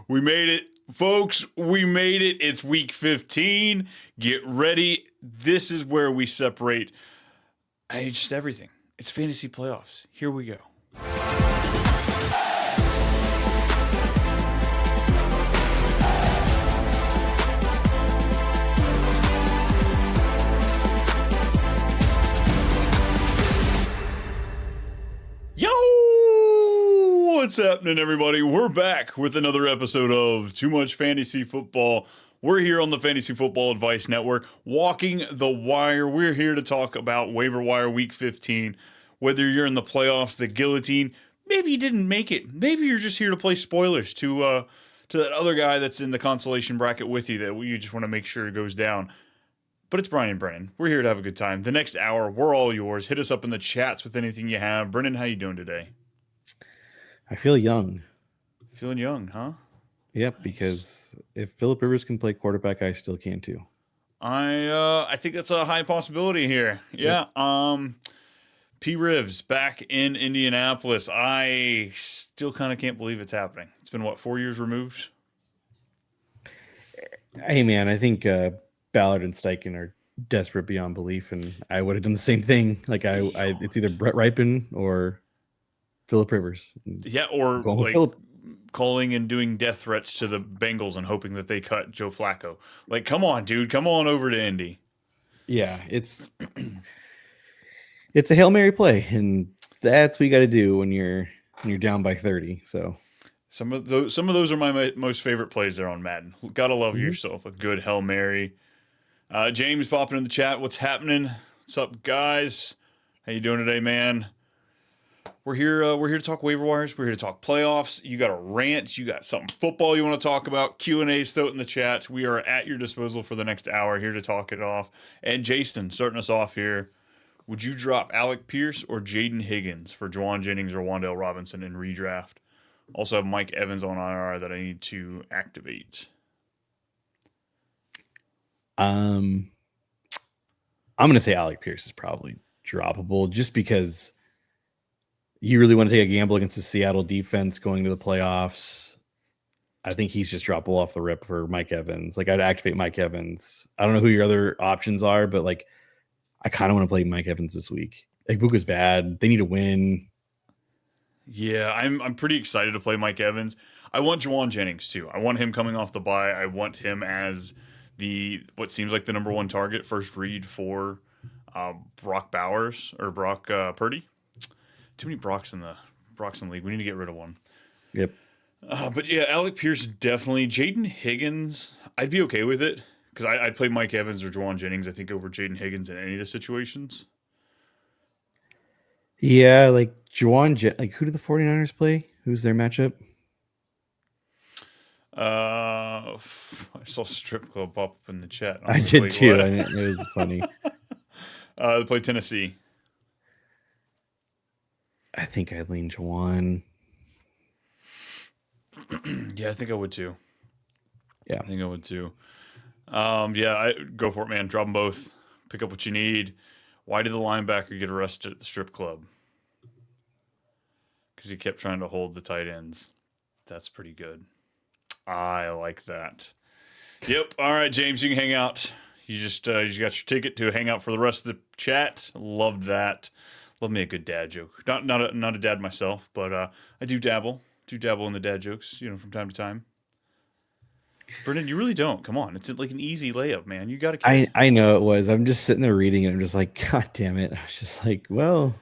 We made it, folks. We made it. It's week 15. Get ready. This is where we separate just everything. It's fantasy playoffs. Here we go. Yo! What's happening, everybody? We're back with another episode of Too Much Fantasy Football. We're here on the Fantasy Football Advice Network, walking the wire. We're here to talk about Waiver Wire Week 15. Whether you're in the playoffs, the guillotine, maybe you didn't make it. Maybe you're just here to play spoilers to that other guy that's in the consolation bracket with you that you just want to make sure it goes down. But it's Brian and Brennen. We're here to have a good time. The next hour, we're all yours. Hit us up in the chats with anything you have. Brennen, how you doing today? I feel young. Feeling young, huh? Yep, nice. Because if Phillip Rivers can play quarterback, I still can too. I think that's a high possibility here. Yeah. Yep. P. Rivs back in Indianapolis. I still kind of can't believe it's happening. It's been, 4 years removed? Hey, man, I think Ballard and Steichen are desperate beyond belief, and I would have done the same thing. Like, it's either Brett Ripon or Phillip Rivers. Yeah, or like calling and doing death threats to the Bengals and hoping that they cut Joe Flacco. Like, come on, dude. Come on over to Indy. Yeah, it's a Hail Mary play, and that's what you got to do when you're down by 30. So some of those are my most favorite plays there on Madden. Gotta love yourself a good Hail Mary. James popping in the chat. What's happening? What's up, guys? How you doing today, man? We're here to talk waiver wires. We're here to talk playoffs. You got a rant. You got something football you want to talk about. Q&A's throw it in the chat. We are at your disposal for the next hour, here to talk it off. And Jason, starting us off here. Would you drop Alec Pierce or Jaden Higgins for Juwan Jennings or Wan'Dale Robinson in redraft? Also have Mike Evans on IR that I need to activate. I'm going to say Alec Pierce is probably droppable just because you really want to take a gamble against the Seattle defense going to the playoffs. I think he's just droppable off the rip for Mike Evans. Like, I'd activate Mike Evans. I don't know who your other options are, but like, I kind of want to play Mike Evans this week. Like, Buka's bad. They need to win. Yeah, I'm pretty excited to play Mike Evans. I want Juwan Jennings too. I want him coming off the bye. I want him as what seems like the number one target, first read for Brock Bowers or Brock Purdy. Too many Brocks in the league. We need to get rid of one. Yep. But yeah, Alec Pierce definitely. Jaden Higgins, I'd be okay with it because I'd play Mike Evans or Juwan Jennings, I think, over Jaden Higgins in any of the situations. Yeah, like like who do the 49ers play? Who's their matchup? I saw Strip Club pop up in the chat. I did too. It was funny. They play Tennessee. I think I'd lean Juwan. Yeah, I think I would too. Yeah, I think I would too. Yeah, go for it, man. Drop them both. Pick up what you need. Why did the linebacker get arrested at the strip club? Because he kept trying to hold the tight ends. That's pretty good. I like that. Yep. All right, James, you can hang out. You just got your ticket to hang out for the rest of the chat. Loved that. Love me a good dad joke. Not a dad myself, but I do dabble in the dad jokes, from time to time. Brennan, you really don't. Come on, it's like an easy layup, man. You got to. I know it was. I'm just sitting there reading it. I'm just like, God damn it! I was just like, well,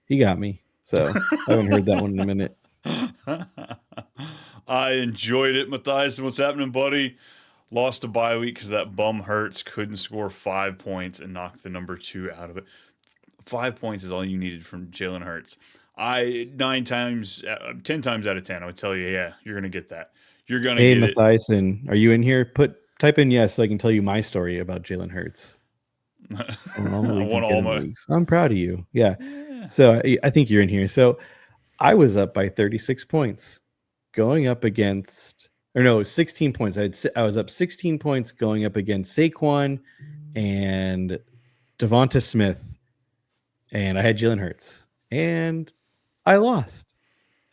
he got me. So I haven't heard that one in a minute. I enjoyed it, Matthias. What's happening, buddy? Lost a bye week because that bum Hurts couldn't score 5 points and knock the number 2 out of it. 5 points is all you needed from Jalen Hurts. 10 times out of 10, I would tell you, yeah, you're gonna get that. You're gonna get it. Hey, Matthias, are you in here? Type in yes so I can tell you my story about Jalen Hurts. I'm proud of you. Yeah. So I think you're in here. So I was up by 36 points going up against, 16 points. I was up 16 points going up against Saquon and Devonta Smith, and I had Jalen Hurts. And I lost.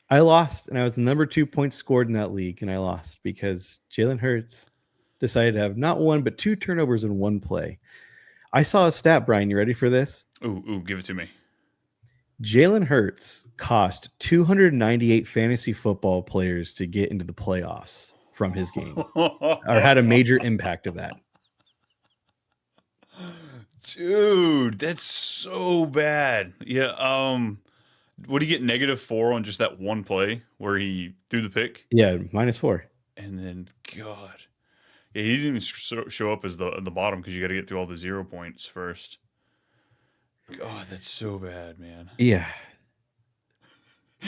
And I was the number 2 points scored in that league, and I lost because Jalen Hurts decided to have not one but 2 turnovers in one play. I saw a stat, Brian. You ready for this? Ooh, give it to me. Jalen Hurts cost 298 fantasy football players to get into the playoffs from his game, or had a major impact of that. Dude, that's so bad. Yeah. What did he get -4 on just that one play where he threw the pick? Yeah, -4. And then, God, yeah, he didn't even show up as the bottom because you got to get through all the 0 points first. God, that's so bad, man. Yeah.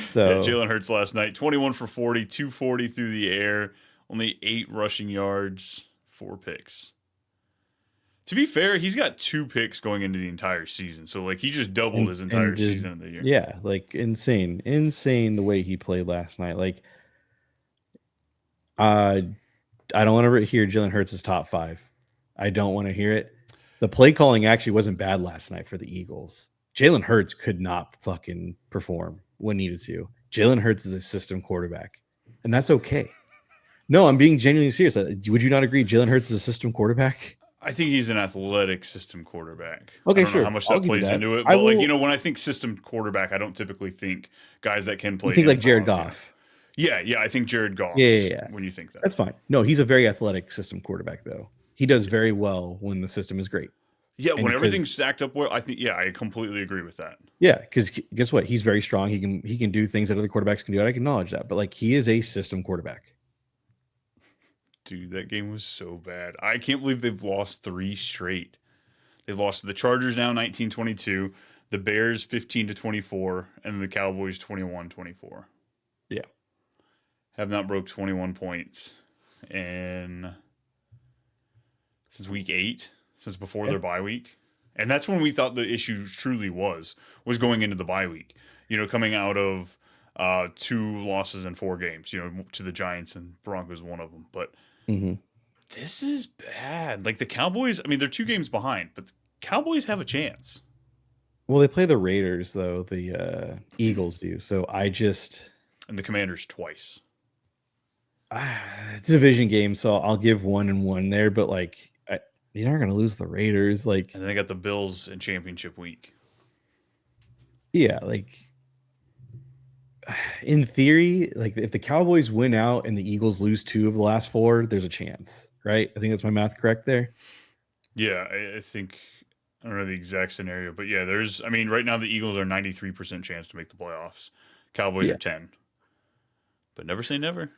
So yeah, Jalen Hurts last night, 21 for 40, 240 through the air, only 8 rushing yards, 4 picks. To be fair, he's got 2 picks going into the entire season. So, like, he just doubled his entire season of the year. Yeah, like, insane the way he played last night. Like, I don't want to hear Jalen Hurts is top 5. I don't want to hear it. The play calling actually wasn't bad last night for the Eagles. Jalen Hurts could not fucking perform when needed to. Jalen Hurts is a system quarterback, and that's okay. No, I'm being genuinely serious. Would you not agree Jalen Hurts is a system quarterback? I think he's an athletic system quarterback. Okay, I don't sure. know how much that plays into it, but when I think system quarterback, I don't typically think guys that can play. You think like Jared Goff? Yeah, I think Jared Goff. Yeah. When you think that, that's fine. No, he's a very athletic system quarterback, though. He does very well when the system is great. Yeah, when everything's stacked up well, I think. Yeah, I completely agree with that. Yeah, because guess what? He's very strong. He can do things that other quarterbacks can do. I acknowledge that, but like he is a system quarterback. Dude, that game was so bad. I can't believe they've lost 3 straight. They've lost to the Chargers now 19-22, the Bears 15-24, and the Cowboys 21-24. Yeah. Have not broke 21 points since week 8, since before their bye week. And that's when we thought the issue truly was going into the bye week. You know, coming out of 2 losses in 4 games, you know, to the Giants and Broncos, one of them. But this is bad. Like the Cowboys, I mean, they're 2 games behind, but the Cowboys have a chance. Well, they play the Raiders, though. The Eagles do. So And the Commanders twice. It's a division game, so I'll give 1-1 there. But like, you're not going to lose the Raiders. Like, and then they got the Bills in championship week. Yeah, like in theory, like if the Cowboys win out and the Eagles lose 2 of the last 4, there's a chance, right? I think that's my math correct there. Yeah, I think I don't know the exact scenario, but yeah, right now the Eagles are 93% chance to make the playoffs. Cowboys are 10. But never say never.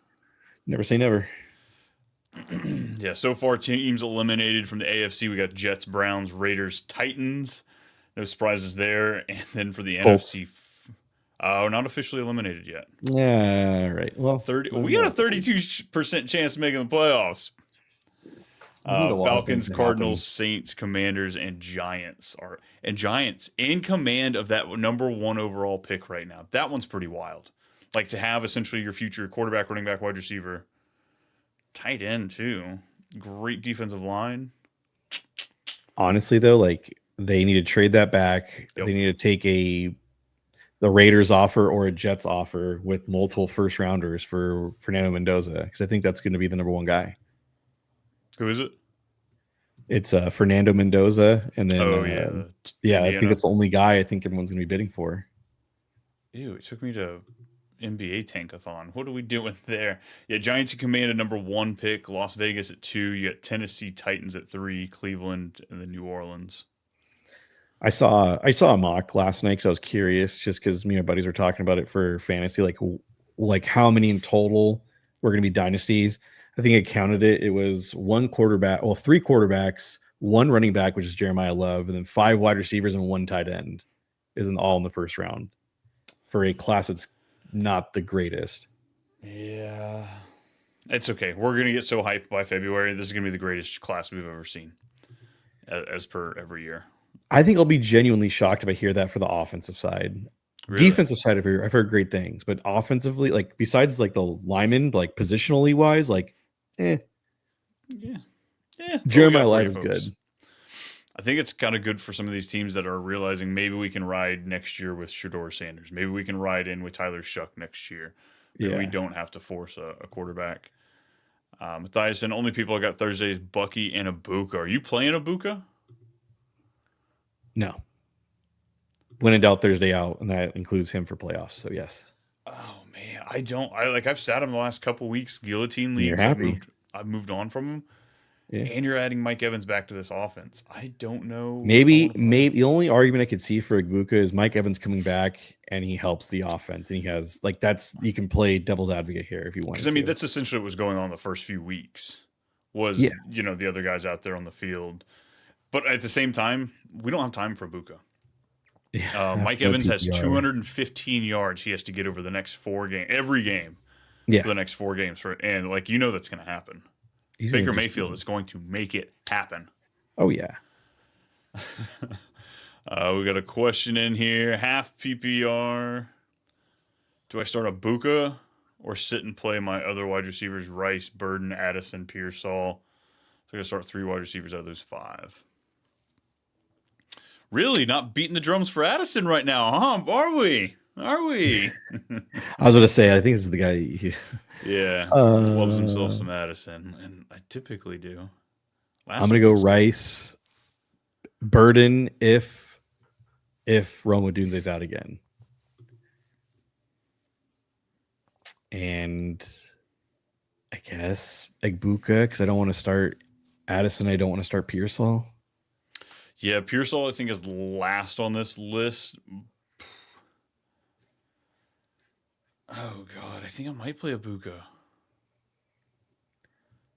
Never say never. Yeah, so far teams eliminated from the AFC. We got Jets, Browns, Raiders, Titans. No surprises there. And then for the NFC, we're not officially eliminated yet. Yeah, right. Well, we got a 32% chance of making the playoffs. Falcons, Cardinals, Saints, Commanders, and Giants Giants in command of that number 1 overall pick right now. That one's pretty wild. Like to have essentially your future quarterback, running back, wide receiver, tight end too. Great defensive line. Honestly, though, like they need to trade that back. Yep. They need to take the Raiders offer or a Jets offer with multiple first rounders for Fernando Mendoza, because I think that's going to be the number 1 guy. Who is it? It's Fernando Mendoza, and then Indiana. I think that's the only guy I think everyone's going to be bidding for. Ew, it took me to NBA Tankathon. What are we doing there? Yeah, Giants in command at number 1 pick, Las Vegas at 2. You got Tennessee Titans at 3, Cleveland, and then New Orleans. I saw a mock last night because I was curious, just because me and my buddies were talking about it for fantasy, like how many in total were going to be dynasties. I think I counted it. It was 3 quarterbacks, 1 running back, which is Jeremiah Love, and then 5 wide receivers and 1 tight end all in the first round for a class that's not the greatest. Yeah. It's okay. We're going to get so hyped by February. This is going to be the greatest class we've ever seen, as per every year. I think I'll be genuinely shocked if I hear that for the offensive side. Really? Defensive side, I've heard great things, but offensively, like besides like the linemen, like positionally wise, like Yeah. Jeremiah Light is good. I think it's kind of good for some of these teams that are realizing maybe we can ride next year with Shador Sanders. Maybe we can ride in with Tyler Shuck next year. Maybe we Yeah. don't have to force a quarterback. Matthias, and only people I got Thursday is Bucky and Ibuka. Are you playing Ibuka? No. When in doubt, Thursday out, and that includes him for playoffs. So yes. Oh man, I don't. I've sat him the last couple weeks. Guillotine And you're leagues. happy. I've moved on from him. Yeah. And you're adding Mike Evans back to this offense. I don't know if I Maybe want to play him. the only argument I could see for Ibuka is Mike Evans coming back and he helps the offense, and he has like that's you can play devil's advocate here if you Because wanted I mean to. that's essentially what was going on the first few weeks. Yeah. Was the other guys out there on the field, but at the same time we don't have time for Buka. Yeah. Mike No Evans has PPR. 215 yards he has to get over the next 4 games, every game for Yeah. the next 4 games, and that's going to happen. He's Baker gonna just- Mayfield is going to make it happen. Oh yeah. We got a question in here. Half PPR. Do I start a Buka or sit and play my other wide receivers? Rice, Burden, Addison, Pearsall. So I'm going to start 3 wide receivers out of those 5. Really not beating the drums for Addison right now, huh? Are we? Are we? I was going to say, I think this is the guy. Yeah. Loves himself some Addison. And I typically do. I'm going to go Rice, Burden if Rome Odunze's out again. And I guess Egbuka, because I don't want to start Addison. I don't want to start Pearsall. Yeah, Pearsall I think is last on this list. Oh God, I think I might play Ibuka.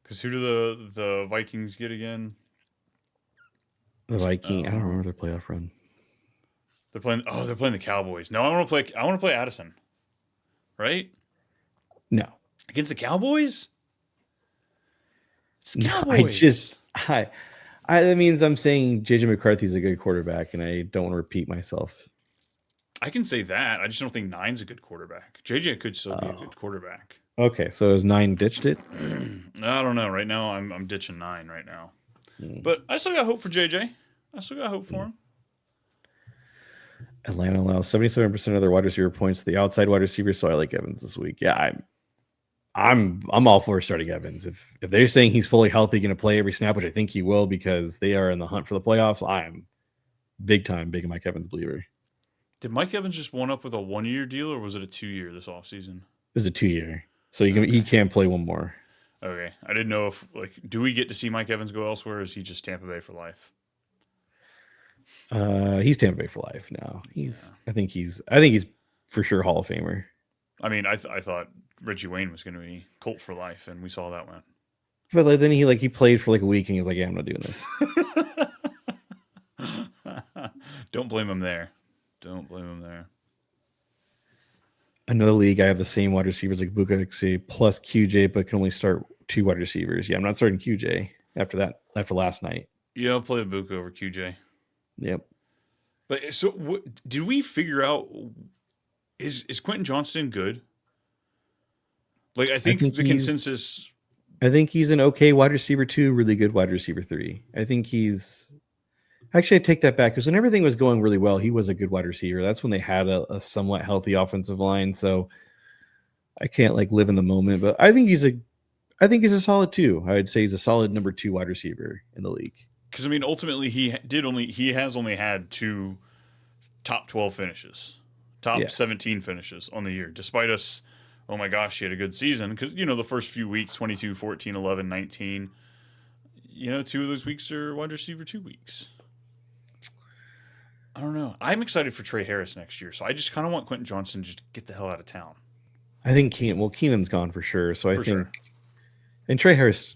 Because who do the Vikings get again? The Viking. I don't remember their playoff run. They're playing the Cowboys. No, I want to play Addison. Right? No. Against the Cowboys? It's the No, Cowboys. that means I'm saying JJ McCarthy's a good quarterback, and I don't want to repeat myself. I can say that. I just don't think 9's a good quarterback. JJ could still be a good quarterback. Okay, so is 9 ditched it? I don't know. Right now, I'm ditching 9 right now. But I still got hope for JJ. I still got hope for him. Atlanta allows 77% of their wide receiver points to the outside wide receiver, so I like Evans this week. Yeah, I'm all for starting Evans. If they're saying he's fully healthy, going to play every snap, which I think he will because they are in the hunt for the playoffs, I'm big Mike Evans believer. Did Mike Evans just one up with a 1-year deal, or was it a 2-year this offseason? It was a 2-year, so he can play one more. Okay, I didn't know if do we get to see Mike Evans go elsewhere, or is he just Tampa Bay for life? He's Tampa Bay for life now. I think he's for sure Hall of Famer. I mean, I thought Reggie Wayne was going to be Colt for life, and we saw that one. But then he played for like a week and he was like, "Yeah, I'm not doing this." Don't blame him there. Don't blame him there. Another league, I have the same wide receivers like Buka plus QJ, but can only start 2 wide receivers. Yeah, I'm not starting QJ after last night. Yeah, I'll play Buka over QJ. Yep. But so, did we figure out? Is Quentin Johnston good? Like, I think the consensus. I think he's an okay wide receiver 2, really good wide receiver 3. I think he's. Actually, I take that back because when everything was going really well, he was a good wide receiver. That's when they had a somewhat healthy offensive line. So I can't live in the moment, but I think he's a solid 2. I would say he's a solid number 2 wide receiver in the league. Because I mean, ultimately, he has only had 2 top 12 finishes, top 17 finishes on the year, despite us. Oh my gosh, he had a good season because the first few weeks, 22, 14, 11, 19. 2 of those weeks are wide receiver 2 weeks. I don't know. I'm excited for Trey Harris next year, so I just kind of want Quentin Johnston to just get the hell out of town. I think Keenan's gone for sure. So I think, and Trey Harris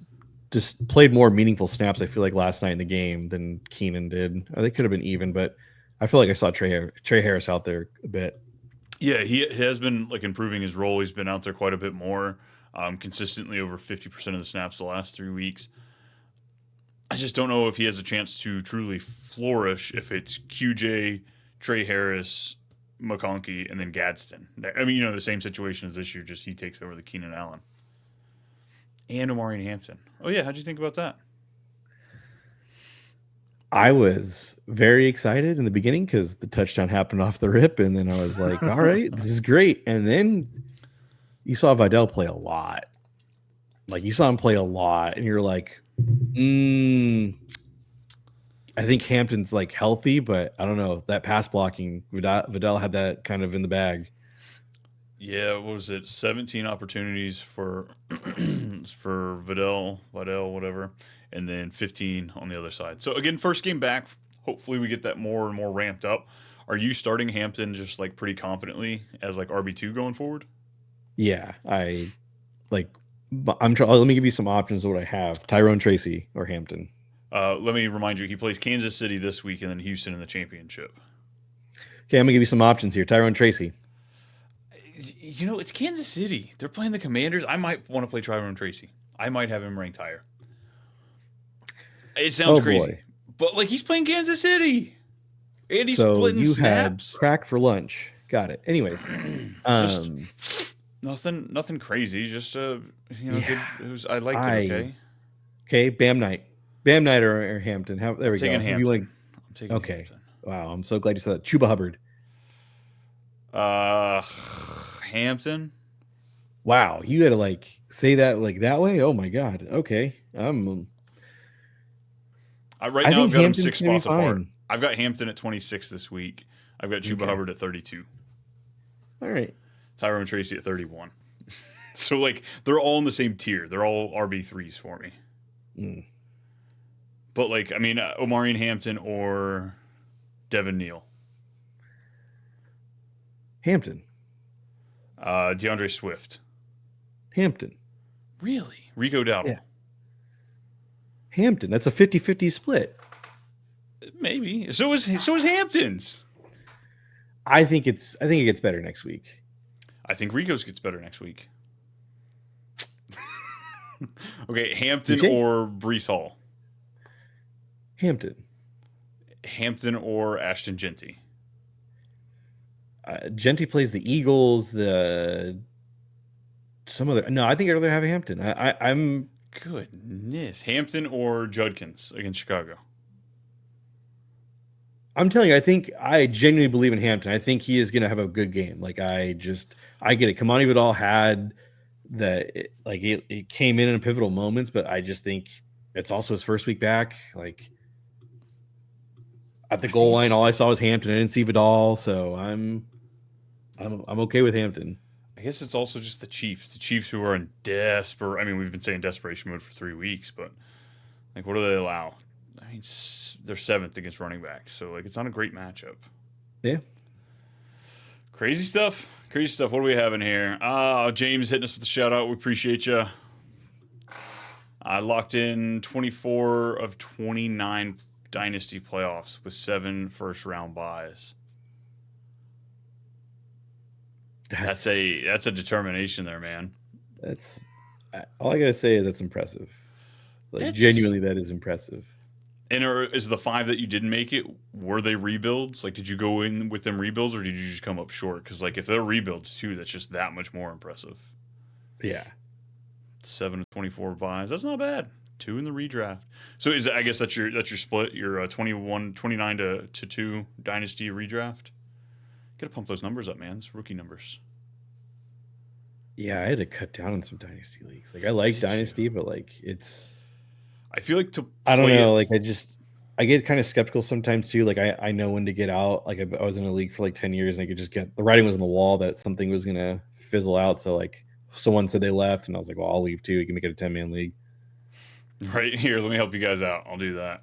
just played more meaningful snaps, I feel like, last night in the game than Keenan did. They could have been even, but I feel like I saw Trey Harris out there a bit. Yeah, he has been improving his role. He's been out there quite a bit more, consistently over 50% of the snaps the last 3 weeks. I just don't know if he has a chance to truly flourish if it's QJ, Trey Harris, McConkey, and then Gadsden. I mean, the same situation as this year, just he takes over the Keenan Allen. And Omarion Hampton. Oh, yeah, how'd you think about that? I was very excited in the beginning because the touchdown happened off the rip, and then I was like, all right, this is great. And then you saw Vidal play a lot. Like, you saw him play a lot, and you're like, I think Hampton's like healthy, but I don't know. That pass blocking, Vidal had that kind of in the bag. Yeah, what was it? 17 opportunities for for Vidal, whatever, and then 15 on the other side. So again, first game back. Hopefully, we get that more and more ramped up. Are you starting Hampton just like pretty confidently as like RB2 going forward? Yeah, I like. I'm trying. Let me give you some options of what I have: Tyrone Tracy or Hampton. Let me remind you, he plays Kansas City this week and then Houston in the championship. Okay, I'm gonna give you some options here. Tyrone Tracy. You know, it's Kansas City. They're playing the Commanders. I might want to play Tyrone Tracy. I might have him ranked higher. It sounds Oh crazy, boy. but like he's playing Kansas City and he's So splitting you had snaps. crack for lunch. Got it. Anyways, Just nothing crazy. Just good. yeah, I liked it. Okay, okay. Bam Night or Hampton. There I'm we go. taking If you Hampton. want, I'm taking okay. Hampton. Wow, I'm so glad you said that. Chuba Hubbard. Uh, Hampton. Wow, you had to like say that like that way. Oh my god. Okay. Right I now, think I've got them Hampton's 6 gonna be spots apart. fine. I've got Hampton at 26 this week. I've got Chuba Okay. Hubbard at 32. All right. Tyrone Tracy at 31. So like they're all in the same tier. They're all RB3s for me. Mm. But like I mean, Omarion Hampton or Devin Neal, Hampton. DeAndre Swift. Hampton. Really? Rico Dowdle. Yeah. Hampton. That's a 50-50 split. Maybe. So is Hampton's. I think it gets better next week. I think Rico's gets better next week. Okay, Hampton or Brees Hall. Hampton. Hampton or Ashton Genty. Genty plays the Eagles. No, I think I'd rather have Hampton. I'm Goodness. Hampton or Judkins against Chicago. telling you, I genuinely believe in Hampton. I think he is going to have a good game. Like I get it. Kamani Vidal had it came in pivotal moments, but I just think it's also his first week back. Like at the goal line, all I saw was Hampton. I didn't see Vidal, so I'm okay with Hampton. I guess it's also just the Chiefs. The Chiefs who are in desperate. I mean, we've been saying desperation mode for 3 weeks, but like, what do they allow? I mean, they're 7th against running backs, so like, it's not a great matchup. Yeah. Crazy stuff. Crazy stuff. What do we have in here? James hitting us with a shout out. We appreciate you. I locked in 24 of 29 Dynasty playoffs with 7 first round buys. That's a determination there, man. That's all I gotta say is that's impressive. Like genuinely, that is impressive. And is the 5 that you didn't make it, were they rebuilds? Like, did you go in with them rebuilds or did you just come up short? Because like if they're rebuilds too, that's just that much more impressive. Yeah. 7 of 24 buys. That's not bad. 2 in the redraft. So I guess that's your split. Your 29 to 2 Dynasty redraft. Got to pump those numbers up, man. It's rookie numbers. Yeah, I had to cut down on some Dynasty leagues. Like I like Dynasty, but like it's. I feel like I don't know. Like I get kind of skeptical sometimes too. Like I know when to get out. Like I was in a league for like 10 years and I could just get the writing was on the wall that something was gonna fizzle out. So like someone said they left and I was like, well, I'll leave too. You can make it a 10-man league. Right here, let me help you guys out. I'll do that.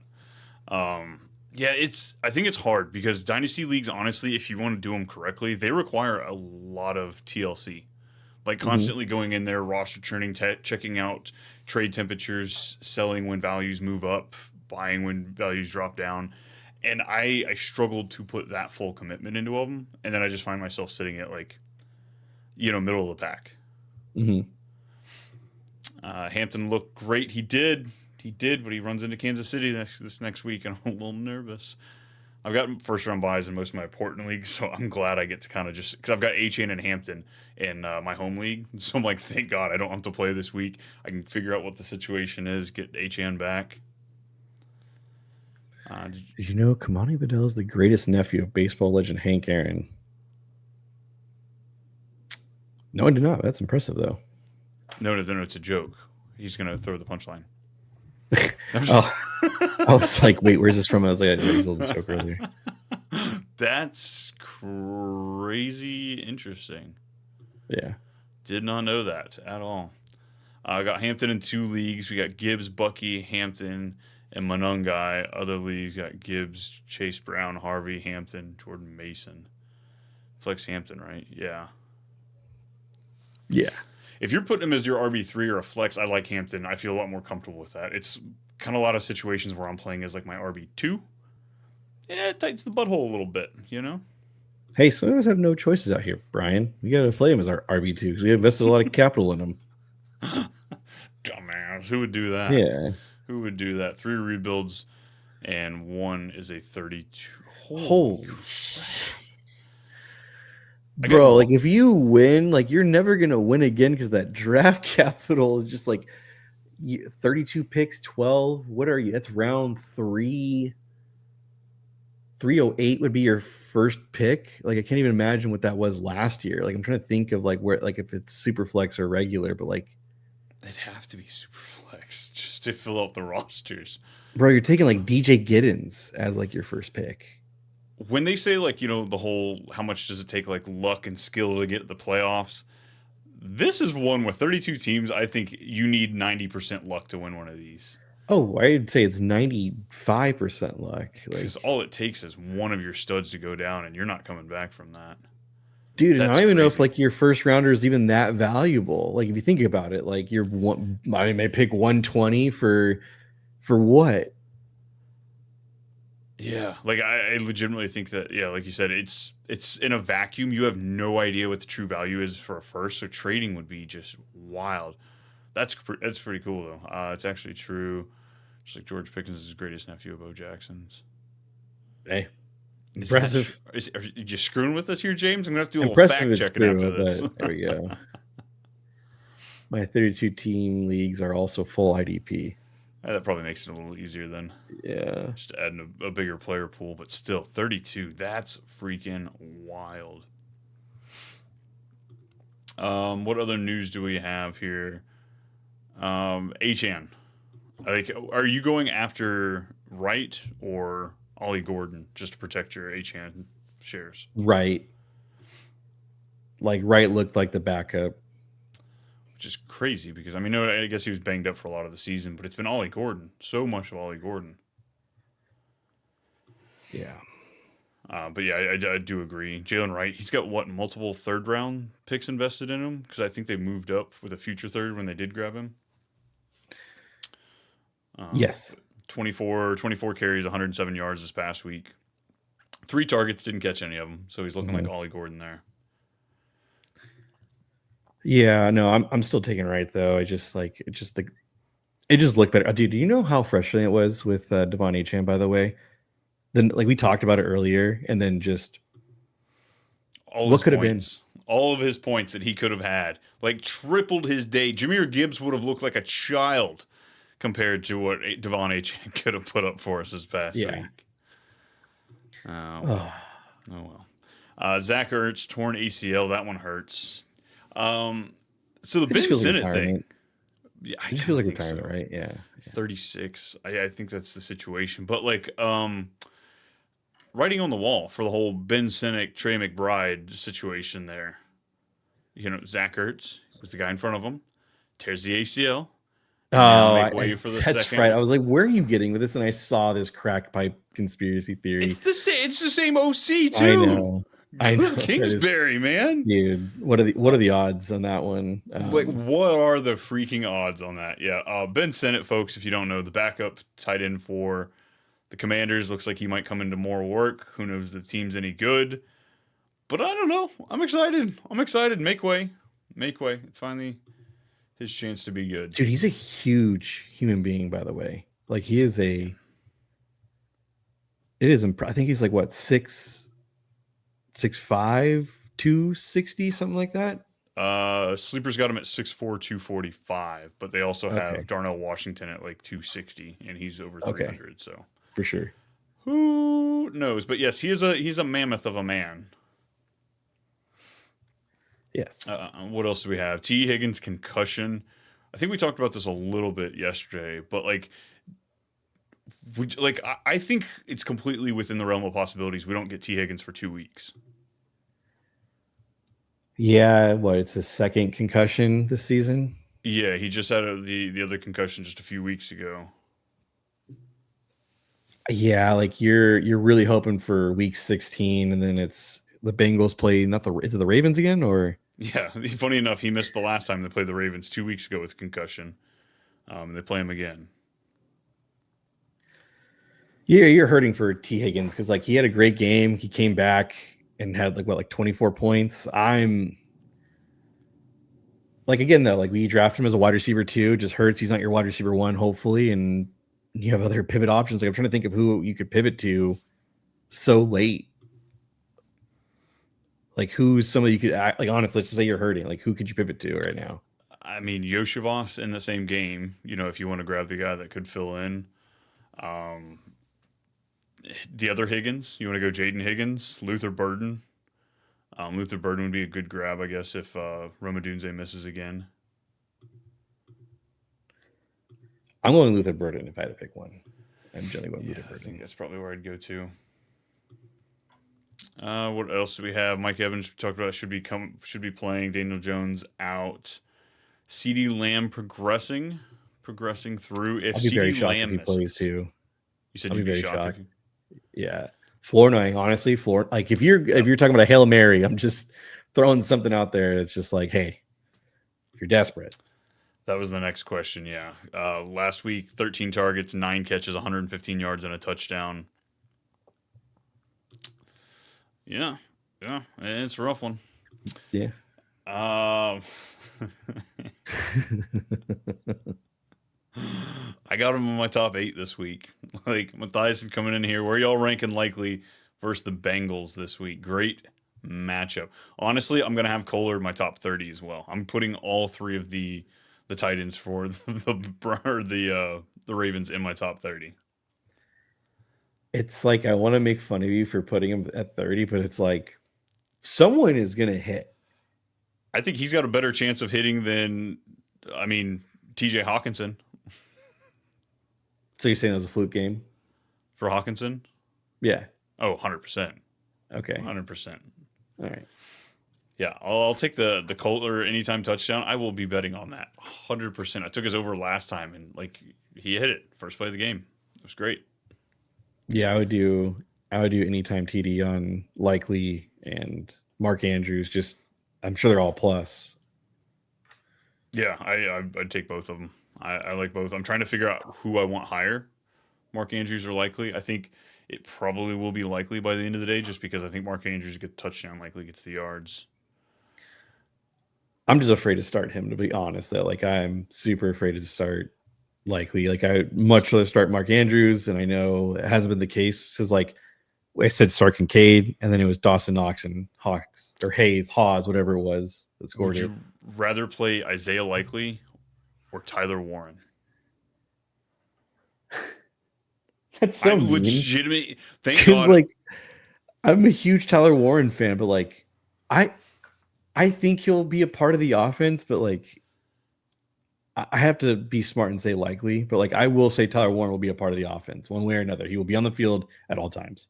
Yeah, I think it's hard because Dynasty leagues, honestly, if you want to do them correctly, they require a lot of TLC. Like constantly going in there, roster churning, checking out trade temperatures, selling when values move up, buying when values drop down. And I struggled to put that full commitment into them. And then I just find myself sitting at like, middle of the pack. Mm-hmm. Hampton looked great. He did, but he runs into Kansas City this next week, and I'm a little nervous. I've got first round buys in most of my important leagues, so I'm glad I get to kind of just because I've got Achane and Hampton in my home league. So I'm like, thank God I don't have to play this week. I can figure out what the situation is, get Achane back. Did you know Kamani Bedell is the greatest nephew of baseball legend Hank Aaron? No, I did not. That's impressive, though. No, it's a joke. He's going to throw the punchline. I was like, wait, where's this from? I was like, I already told the joke earlier. That's crazy interesting. Yeah. Did not know that at all. I got Hampton in 2 leagues. We got Gibbs, Bucky, Hampton, and Monungai. Other leagues got Gibbs, Chase Brown, Harvey, Hampton, Jordan Mason. Flex Hampton, right? Yeah. Yeah. If you're putting him as your RB3 or a flex, I like Hampton. I feel a lot more comfortable with that. It's kind of a lot of situations where I'm playing as like my RB2. Yeah, it tightens the butthole a little bit, you know? Hey, some of us have no choices out here, Brian. We got to play him as our RB2 because we invested a lot of capital in him. Dumbass. Who would do that? Yeah. Who would do that? 3 rebuilds and 1 is a 32. Holy bro, like if you win, like you're never going to win again because that draft capital is just like 32 picks, 12. What are you? That's round 3. 308 would be your first pick. Like I can't even imagine what that was last year. Like I'm trying to think of like where, like if it's super flex or regular, but like it'd have to be super flex just to fill out the rosters. Bro, you're taking like DJ Giddens as like your first pick. When they say like, you know, the whole how much does it take like luck and skill to get to the playoffs, this is one with 32 teams. I think you need 90% luck to win one of these. Oh, I'd say it's 95% luck. Because all it takes is one of your studs to go down, and you're not coming back from that. Dude, and I don't even know if like your first rounder is even that valuable. Like if you think about it, like I may pick 120 for what? Yeah, like I legitimately think that, yeah, like you said, it's in a vacuum. You have no idea what the true value is for a first, so trading would be just wild. That's pretty cool though. It's actually true. Just like George Pickens is his greatest nephew of Bo Jackson's. Hey, impressive. Are you screwing with us here, James? I'm gonna have to do a little fact checking after this. There we go. My 32 team leagues are also full IDP. That probably makes it a little easier then. Yeah. Just adding a bigger player pool, but still 32. That's freaking wild. What other news do we have here? HN. Like, are you going after Wright or Ollie Gordon just to protect your HN shares? Right. Like Wright looked like the backup. Which is crazy because, I mean, no, I guess he was banged up for a lot of the season, but it's been Ollie Gordon. So much of Ollie Gordon. Yeah. But yeah, I do agree. Jalen Wright, he's got multiple 3rd round picks invested in him because I think they moved up with a future 3rd when they did grab him. Yes. 24 carries, 107 yards this past week. 3 targets, didn't catch any of them. So he's looking like Ollie Gordon there. Yeah, no, I'm still taking Wright though. It just looked better. Dude, do you know how frustrating it was with Devon Achane, by the way? Then like we talked about it earlier, and then just what could have been all of his points that he could have had, like tripled his day. Jahmyr Gibbs would have looked like a child compared to what Devon Achane could have put up for us this past week. Oh well. Zach Ertz torn ACL. That one hurts. So the Ben Sinnott thing. Yeah, it just feels like retirement, so. Right? Yeah. 36. I think that's the situation. But like writing on the wall for the whole Ben Sinnott, Trey McBride situation there. You know, Zach Ertz was the guy in front of him, tears the ACL. Oh, that's right. I was like, where are you getting with this? And I saw this crack pipe conspiracy theory. It's the same OC too. I know. Kingsbury, man. Dude, what are the odds on that one? Like, what are the freaking odds on that? Yeah, Ben Sinnott, folks, if you don't know, the backup tight end for the Commanders, looks like he might come into more work. Who knows if the team's any good? But I don't know. I'm excited. Make way. It's finally his chance to be good. Dude, he's a huge human being, by the way. Like, he is I think he's like, what, 6'5", 260, something like that? Sleeper's got him at 6'4", 245, but they also have Darnell Washington at like 260, and he's over 300. So for sure. Who knows? But yes, he's a mammoth of a man. Yes. What else do we have? T. Higgins concussion. I think we talked about this a little bit yesterday, but like, I think it's completely within the realm of possibilities. We don't get T. Higgins for 2 weeks. Yeah, what? It's his second concussion this season. Yeah, he just had the other concussion just a few weeks ago. Yeah, like you're really hoping for week 16, and then it's the Bengals play is it the Ravens again or? Yeah, funny enough, he missed the last time they played the Ravens 2 weeks ago with concussion. They play him again. Yeah, you're hurting for T. Higgins because like he had a great game. He came back and had like 24 points. I'm like again though, like we draft him as a wide receiver too. Just hurts he's not your wide receiver one, hopefully, and you have other pivot options. Like I'm trying to think of who you could pivot to so late. Like who's somebody you could act like honestly, let's just say you're hurting. Like who could you pivot to right now? I mean, Yoshivas in the same game, if you want to grab the guy that could fill in. The other Higgins, you want to go Jaden Higgins, Luther Burden. Luther Burden would be a good grab, I guess, if Romadunze misses again. I'm going Luther Burden if I had to pick one. I'm generally going Luther Burden. I think that's probably where I'd go to. What else do we have? Mike Evans we talked about should be playing. Daniel Jones out. CeeDee Lamb progressing through. If I'll be very CeeDee shocked Lamb if he plays too. You said you'd be shocked. Yeah. Floor knowing, honestly, like if you're talking about a Hail Mary, I'm just throwing something out there. It's just like, hey, if you're desperate. That was the next question. Yeah. Last week, 13 targets, 9 catches, 115 yards, and a touchdown. Yeah. It's a rough one. Yeah. I got him in my top 8 this week. Like Matthias coming in here. Where y'all ranking likely versus the Bengals this week? Great matchup. Honestly, I'm gonna have Kohler in my top 30 as well. I'm putting all 3 of the tight ends for the Ravens in my top 30. It's like I want to make fun of you for putting him at 30, but it's like someone is gonna hit. I think he's got a better chance of hitting than, TJ Hawkinson. So you're saying that was a fluke game? For Hawkinson? Yeah. Oh, 100%. Okay. 100%. All right. Yeah, I'll take the Kohler anytime touchdown. I will be betting on that 100%. I took his over last time, and he hit it first play of the game. It was great. Yeah, I would do anytime TD on Likely and Mark Andrews. Just I'm sure they're all plus. Yeah, I'd take both of them. I like both. I'm trying to figure out who I want higher. Mark Andrews or Likely. I think it probably will be Likely by the end of the day, just because I think Mark Andrews gets the touchdown, Likely gets the yards. I'm just afraid to start him, to be honest, though. Like I'm super afraid to start Likely. Like I'd much rather start Mark Andrews, and I know it hasn't been the case because I said Stark and Cade, and then it was Dawson Knox and Hawks or Hawes, whatever it was that scored it. Would you rather play Isaiah Likely or Tyler Warren? That's so mean. Legitimate. Thank God. Like I'm a huge Tyler Warren fan, but like I think he'll be a part of the offense, but like I have to be smart and say Likely, but like I will say Tyler Warren will be a part of the offense one way or another. He will be on the field at all times.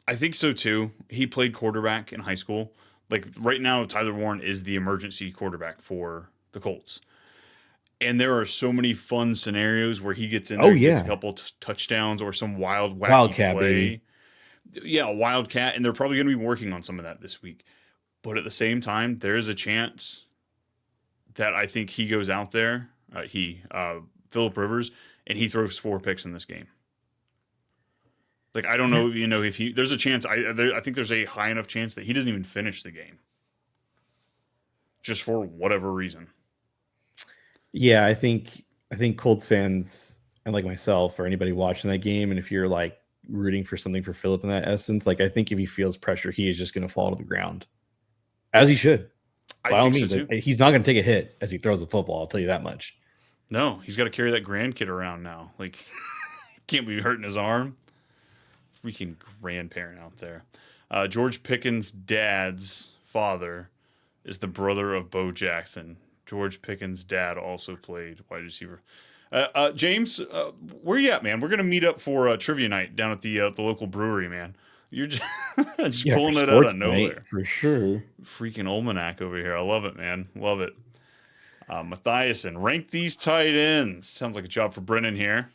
I think so too. He played quarterback in high school. Like right now, Tyler Warren is the emergency quarterback for the Colts. And there are so many fun scenarios where he gets in there, gets a couple touchdowns or some wildcat play. Baby. Yeah, a wildcat, and they're probably going to be working on some of that this week. But at the same time, there is a chance that I think he goes out there, Phillip Rivers, and he throws 4 picks in this game. Like I don't know, if there's a chance. I think there's a high enough chance that he doesn't even finish the game, just for whatever reason. Yeah, I think Colts fans and like myself or anybody watching that game, and if you're like rooting for something for Phillip in that essence, like I think if he feels pressure, he is just going to fall to the ground, as he should. By all means, he's not going to take a hit as he throws the football. I'll tell you that much. No, he's got to carry that grandkid around now. Like, can't be hurting his arm. freaking grandparent out there. George Pickens' dad's father is the brother of Bo Jackson. George Pickens' dad also played wide receiver. James, where you at, man? We're gonna meet up for trivia night down at the local brewery, man. You're just, just Yeah, for pulling it out of sports nowhere. night, for sure. Freaking almanac over here. I love it, man. Love it. Mathiasen, rank these tight ends. Sounds like a job for Brennen here.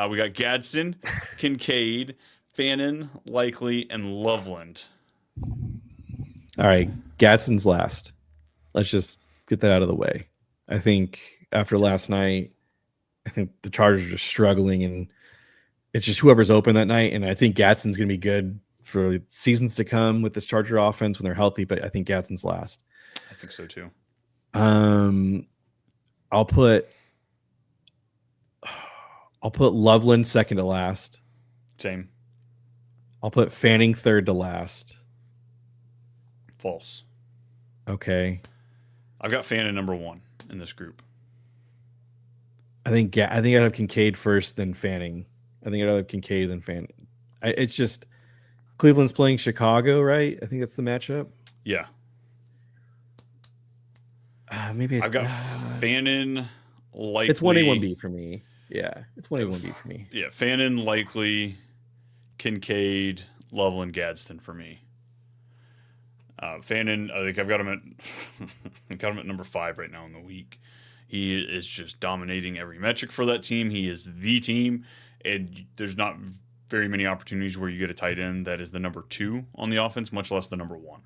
We got Gadsden, Kincaid, Fannin, Likely, and Loveland. All right, Gadsden's last. Let's just get that out of the way. I think after last night, I think the Chargers are just struggling, and it's just whoever's open that night. And I think Gadsden's going to be good for seasons to come with this Charger offense when they're healthy. But I think Gadsden's last. I think so too. I'll put Loveland second to last. Same. I'll put Fanning third to last. False. Okay. I've got Fannin number 1 in this group. I think I'd have Kincaid first, then Fanning. I think I'd have Kincaid, then Fanning. It's just Cleveland's playing Chicago, right? I think that's the matchup. Yeah. Maybe I've got Fannin, Likely. It's 1A, 1B for me. Yeah, it's 1A, 1B for me. Yeah, Fannin, Likely, Kincaid, Loveland, Gadsden for me. Fannin, I think I've got him at number 5 right now in the week. He is just dominating every metric for that team. He is the team, and there's not very many opportunities where you get a tight end that is the number 2 on the offense, much less the number 1.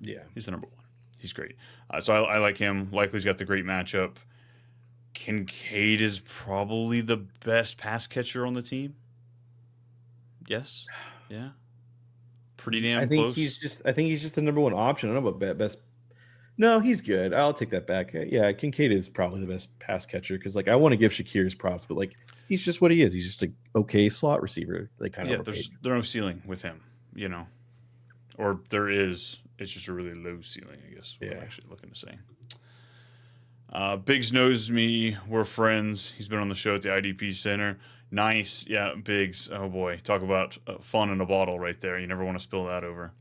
Yeah, he's the number 1. He's great. So I like him. Likely's got the great matchup. Kincaid is probably the best pass catcher on the team. Yes. Yeah. Pretty damn close. I think he's just the number 1 option. I don't know about best. No, he's good. I'll take that back. Yeah, Kincaid is probably the best pass catcher because, like, I want to give Shakir's props, but like, he's just what he is. He's just an okay slot receiver. Like, kind of. There's no ceiling with him, or there is. It's just a really low ceiling, I guess. What I'm actually looking to say. Biggs knows me. We're friends. He's been on the show at the IDP Center. Nice. Yeah, Biggs. Oh, boy. Talk about fun in a bottle right there. You never want to spill that over.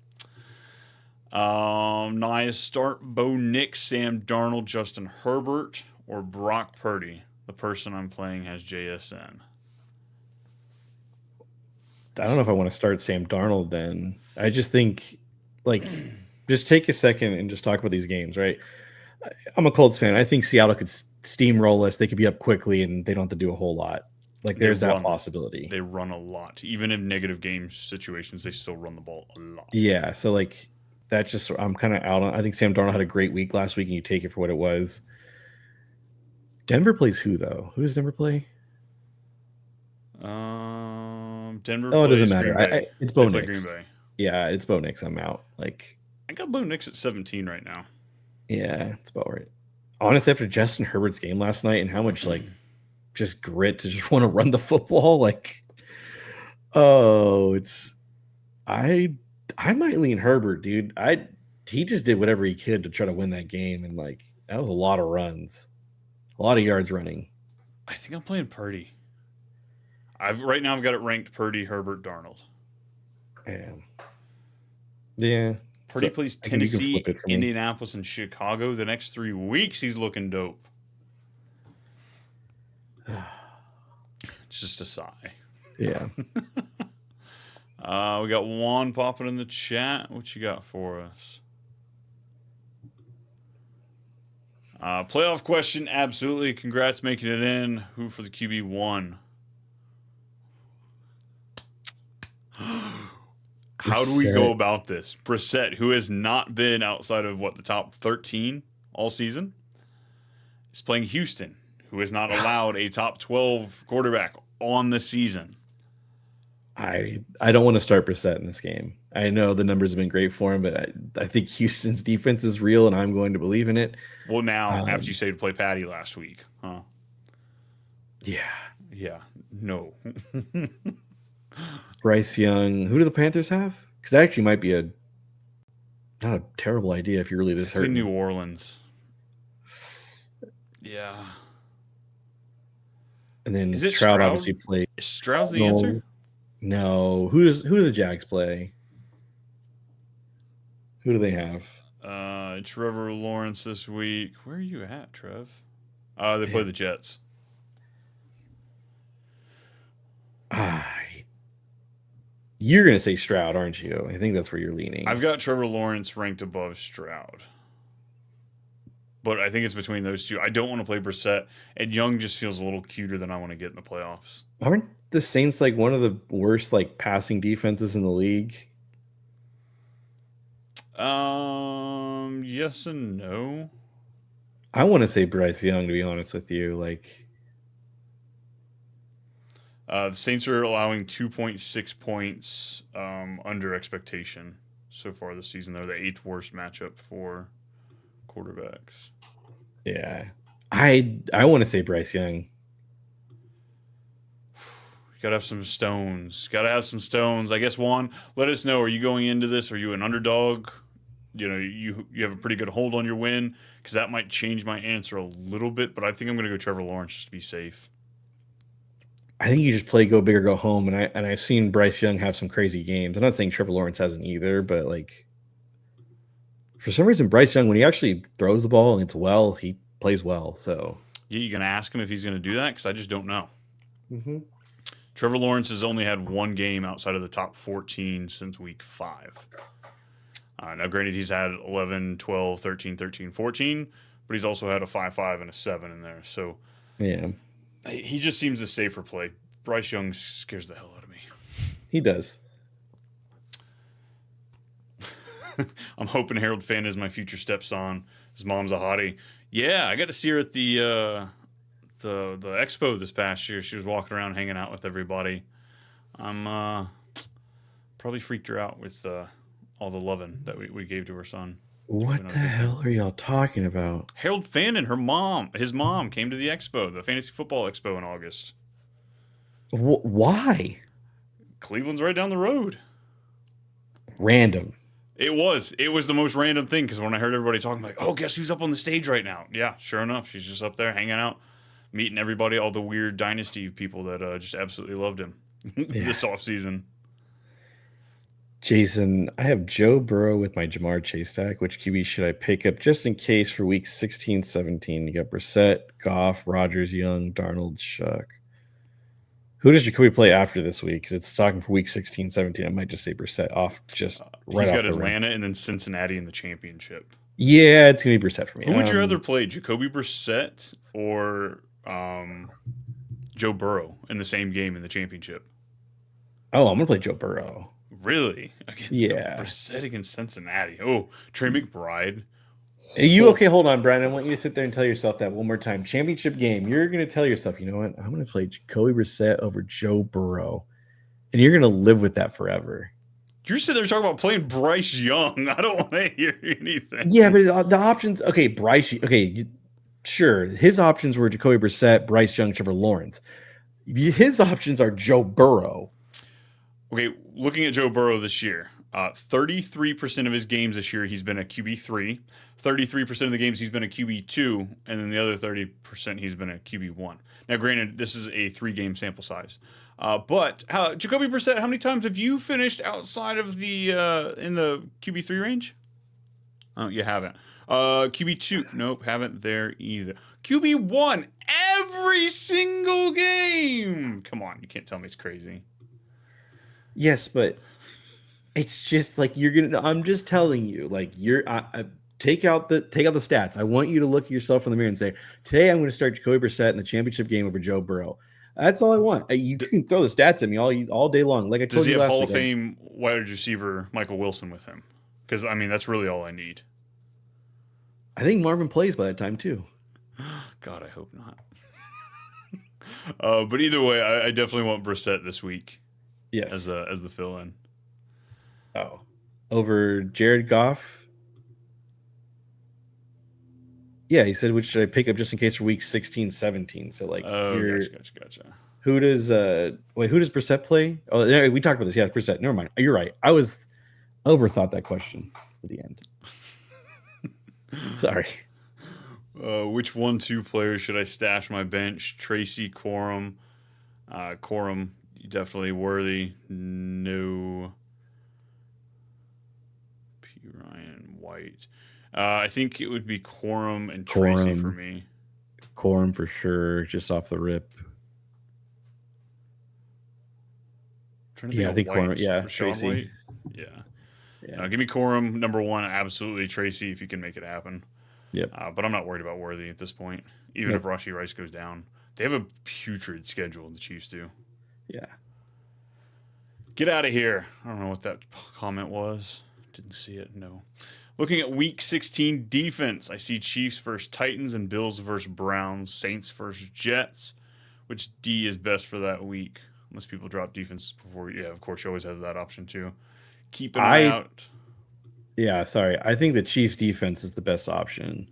Nice start. Bo Nix, Sam Darnold, Justin Herbert, or Brock Purdy. The person I'm playing has JSN. I don't know if I want to start Sam Darnold then. I just think, like, just take a second and just talk about these games, right? I'm a Colts fan. I think Seattle could steamroll us. They could be up quickly, and they don't have to do a whole lot. Like, there's that possibility. They run a lot. Even in negative game situations, they still run the ball a lot. Yeah, so, like, that's just – I'm kind of out on – I think Sam Darnold had a great week last week, and you take it for what it was. Denver plays who, though? Who does Denver play? Denver it doesn't matter. It's Bo Nix. Nix. Green Bay. Yeah, it's Bo Nix. I'm out. Like, I got Bo Nix at 17 right now. Yeah, it's about right. Honestly, after Justin Herbert's game last night and how much, like, just grit to just want to run the football, like, I might lean Herbert, dude. He just did whatever he could to try to win that game, and, like, that was a lot of runs, a lot of yards running. I think I'm playing Purdy. Right now I've got it ranked Purdy, Herbert, Darnold. Yeah. Purdy plays Tennessee, Indianapolis, and Chicago the next 3 weeks. He's looking dope. Just a sigh. Yeah. We got Juan popping in the chat. What you got for us? Playoff question, absolutely. Congrats making it in. Who for the QB1? How do we go about this? Brissett, who has not been outside of, the top 13 all season, is playing Houston, who has not allowed a top 12 quarterback on the season. I don't want to start Brissett in this game. I know the numbers have been great for him, but I think Houston's defense is real, and I'm going to believe in it. Well, now, after you say to play Patty last week, huh? Yeah. Yeah. No. Bryce Young. Who do the Panthers have? Because that actually might be not a terrible idea if you're really this hurt. New Orleans. Yeah. And then Stroud obviously played. Is Stroud the answer? No. Who do the Jags play? Who do they have? Trevor Lawrence this week. Where are you at, Trev? They play the Jets. You're going to say Stroud, aren't you? I think that's where you're leaning. I've got Trevor Lawrence ranked above Stroud. But I think it's between those two. I don't want to play Brissett, and Young just feels a little cuter than I want to get in the playoffs. Aren't the Saints like one of the worst like passing defenses in the league? Yes and no. I want to say Bryce Young, to be honest with you. Like, the Saints are allowing 2.6 points under expectation so far this season. They're the 8th worst matchup for quarterbacks. Yeah, I want to say Bryce Young. You gotta have some stones. Gotta have some stones. I guess Juan, let us know. Are you going into this? Are you an underdog? You know, you have a pretty good hold on your win, because that might change my answer a little bit. But I think I'm gonna go Trevor Lawrence just to be safe. I think you just play go big or go home, and I've seen Bryce Young have some crazy games. I'm not saying Trevor Lawrence hasn't either, but like for some reason, Bryce Young, when he actually throws the ball and it's well, he plays well. So You gonna ask him if he's gonna do that? Because I just don't know. Trevor Lawrence has only had one game outside of the top 14 since week 5. Now, granted, he's had 11, 12, 13, 13, 14, but he's also had a 5-5 and a 7 in there. So yeah, he just seems the safer play. Bryce Young scares the hell out of me. he does. I'm hoping Harold FFAN is my future stepson. His mom's a hottie. Yeah, I got to see her at the expo this past year. She was walking around hanging out with everybody. I'm probably freaked her out with all the loving that we gave to her son. What the hell are y'all talking about? Harold FFAN and his mom came to the expo, the fantasy football expo in August. Why? Cleveland's right down the road. Random. It was the most random thing, because when I heard everybody talking, I'm like, oh, guess who's up on the stage right now? Yeah, sure enough, she's just up there hanging out, meeting everybody, all the weird dynasty people that just absolutely loved him this offseason. Jason, I have Joe Burrow with my Jamar Chase stack. Which QB should I pick up just in case for week 16, 17? You got Brissett, Goff, Rodgers, Young, Darnold, Shuck. Who does Jacoby play after this week? Because it's talking for week 16, 17. I might just say Brissett off just right He's off got the Atlanta rim. and then Cincinnati in the championship. Yeah, it's going to be Brissett for me. Who would you rather play, Jacoby Brissett or Joe Burrow in the same game in the championship? Oh, I'm going to play Joe Burrow. Really? Yeah. Brissett against Cincinnati. Oh, Trey McBride. Okay, hold on, Brian. I want you to sit there and tell yourself that one more time. Championship game. You're going to tell yourself, you know what? I'm going to play Jacoby Brissett over Joe Burrow. And you're going to live with that forever. You're sitting there talking about playing Bryce Young. I don't want to hear anything. Yeah, but the options, okay, sure. His options were Jacoby Brissett, Bryce Young, Trevor Lawrence. His options are Joe Burrow. Okay, looking at Joe Burrow this year, 33% of his games this year he's been a QB3, 33% of the games he's been a QB2, and then the other 30% he's been a QB1. Now, granted, this is a 3-game sample size. But Jacoby Brissett, how many times have you finished outside of the in the QB3 range? Oh, you haven't. QB2, nope, haven't there either. QB1, every single game. Come on, you can't tell me it's crazy. Yes, but it's just like I'm just telling you, like take out the stats. I want you to look at yourself in the mirror and say, today I'm going to start Jacoby Brissett in the championship game over Joe Burrow. That's all I want. You can throw the stats at me all day long. Like I told you last week. Does he have Hall of Fame wide receiver Michael Wilson with him? Because, I mean, that's really all I need. I think Marvin plays by that time, too. God, I hope not. But either way, I definitely want Brissett this week. Yes. As the fill-in. Oh. Over Jared Goff? Yeah, he said, which should I pick up just in case for week 16, 17? So, like, gotcha. Who does Brissett play? Oh, we talked about this. Yeah, Brissett. Never mind. You're right. I overthought that question at the end. Sorry. Which 1-2 players should I stash my bench? Tracy, Quorum. Quorum, Definitely Worthy. No. P. Ryan White. I think it would be Quorum and Tracy for me. Quorum for sure, just off the rip. I think Quorum. Yeah, Rashad Tracy. White. Yeah. Give me Quorum number 1. Absolutely Tracy if you can make it happen. Yep. But I'm not worried about Worthy at this point. Even if Rashee Rice goes down, they have a putrid schedule. The Chiefs do. Yeah. Get out of here. I don't know what that comment was. Didn't see it. No. Looking at Week 16 defense, I see Chiefs versus Titans and Bills versus Browns, Saints versus Jets. Which D is best for that week? Unless people drop defense before. Yeah, of course, you always have that option too. Keep an eye out. Yeah, sorry. I think the Chiefs defense is the best option.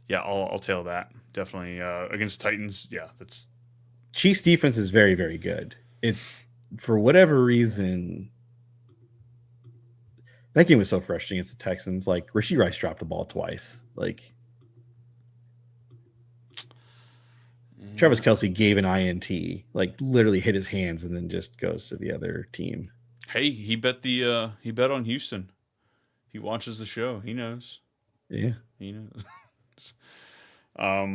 Yeah, I'll tail that. Definitely against Titans. Yeah, that's Chiefs defense is very, very good. It's for whatever reason that game was so frustrating against the Texans. Like Rashee Rice dropped the ball twice. Like Travis Kelce gave an INT, like literally hit his hands and then just goes to the other team. Hey, he bet on Houston. He watches the show. He knows. Yeah. He knows. I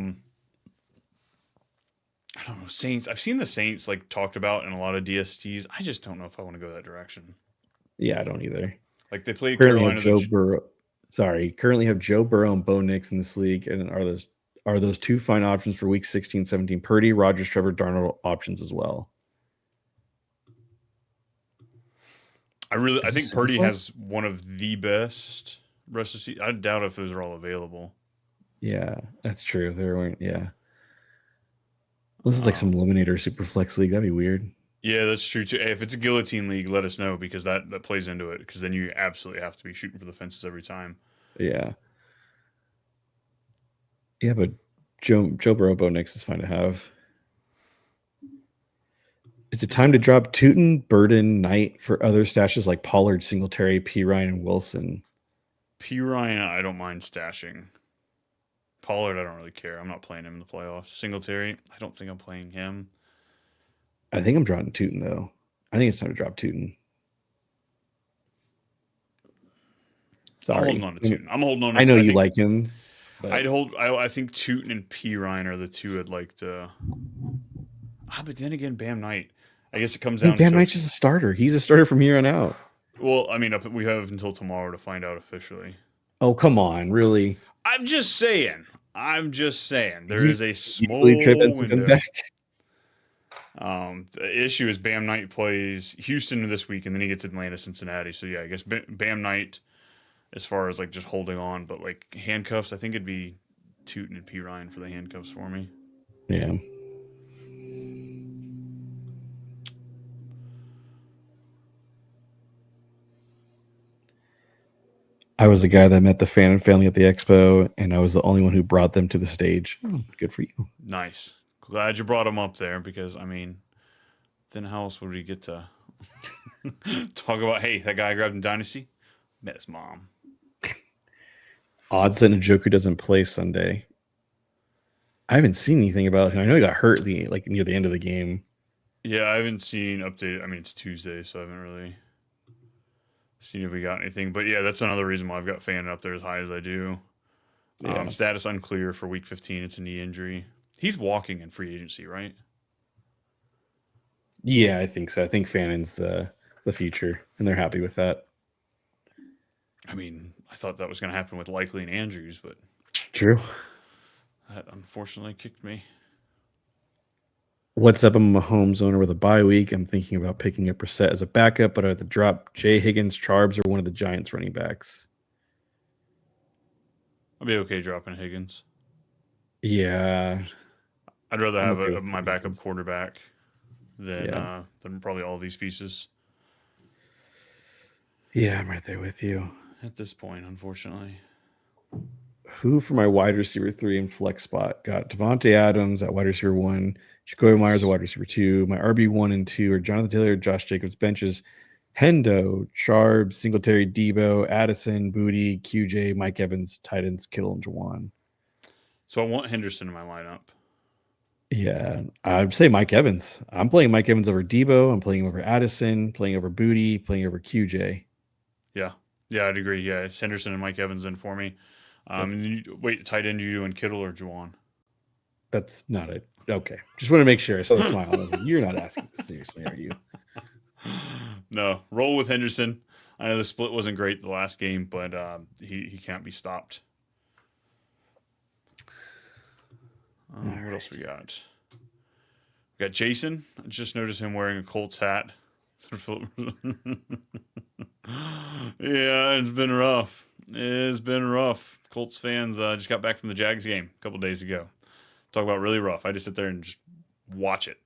don't know. Saints. I've seen the Saints like talked about in a lot of DSTs. I just don't know if I want to go that direction. Yeah, I don't either. Like they play currently Carolina. Currently have Joe Burrow and Bo Nix in this league, and are those two fine options for week 16, 17? Purdy, Rodgers, Trevor, Darnold options as well. I think Purdy has one of the best rest of the season. I doubt if those are all available. Yeah, that's true. There weren't. Yeah, this is like some Eliminator Superflex league. That'd be weird. Yeah, that's true too. Hey, if it's a guillotine league, let us know because that plays into it. Because then you absolutely have to be shooting for the fences every time. Yeah. Yeah, but Joe Burrow, Bo Nix is fine to have. Is it time to drop Tootin, Burden, Knight for other stashes like Pollard, Singletary, P. Ryan, and Wilson? P. Ryan, I don't mind stashing. Pollard, I don't really care. I'm not playing him in the playoffs. Singletary, I don't think I'm playing him. I think I'm dropping Tootin, though. I think it's time to drop Tootin. Sorry. I'm holding on to Tootin. I'm holding on to I know you like him. But I think Tootin and P. Ryan are the two I'd like to. But then again, Bam Knight. I guess it comes down to Bam Knight's just a starter. He's a starter from here on out. Well, I mean, we have until tomorrow to find out officially. Oh, come on. Really? I'm just saying. There is a small window. The issue is Bam Knight plays Houston this week, and then he gets Atlanta, Cincinnati. So, yeah, I guess Bam Knight, as far as, like, just holding on. But, like, handcuffs, I think it'd be Tootin and P. Ryan for the handcuffs for me. Yeah. I was the guy that met the fan and family at the expo, and I was the only one who brought them to the stage. Oh, good for you. Nice. Glad you brought him up there because, I mean, then how else would we get to talk about, hey, that guy I grabbed in Dynasty? Met his mom. Odds that Njoku doesn't play Sunday. I haven't seen anything about him. I know he got hurt near the end of the game. Yeah, I haven't seen updated. I mean, it's Tuesday, so I haven't really seen if we got anything. But yeah, that's another reason why I've got Fan up there as high as I do. Yeah. Status unclear for week 15. It's a knee injury. He's walking in free agency, right? Yeah, I think so. I think Fannon's the future, and they're happy with that. I mean, I thought that was going to happen with Likely and Andrews, but true. That unfortunately kicked me. What's up? I'm a Mahomes owner with a bye week. I'm thinking about picking up Brissett as a backup, but I have to drop Jay Higgins, Charbs, or one of the Giants running backs. I'll be okay dropping Higgins. Yeah. I'd rather have my backup quarterback than probably all these pieces. Yeah, I'm right there with you. At this point, unfortunately. Who for my wide receiver 3 and flex spot? Got Devontae Adams at wide receiver 1, Jacoby Myers at wide receiver 2. My RB 1 and 2 are Jonathan Taylor, Josh Jacobs. Benches Hendo, Charbs, Singletary, Debo, Addison, Booty, QJ, Mike Evans, Titans, Kittle, and Jawan. So I want Henderson in my lineup. Yeah, I'd say Mike Evans. I'm playing Mike Evans over Debo. I'm playing over Addison, playing over Booty, playing over QJ. Yeah. Yeah, I'd agree. Yeah, it's Henderson and Mike Evans in for me. Yep. And wait, tight end you doing Kittle or Juwan? That's not it. Okay. Just want to make sure. I saw the smile. I was like, you're not asking this seriously, are you? No, roll with Henderson. I know the split wasn't great the last game, but he can't be stopped. What else we got? We got Jason. I just noticed him wearing a Colts hat. Yeah, it's been rough. It's been rough. Colts fans just got back from the Jags game a couple days ago. Talk about really rough. I just sit there and just watch it.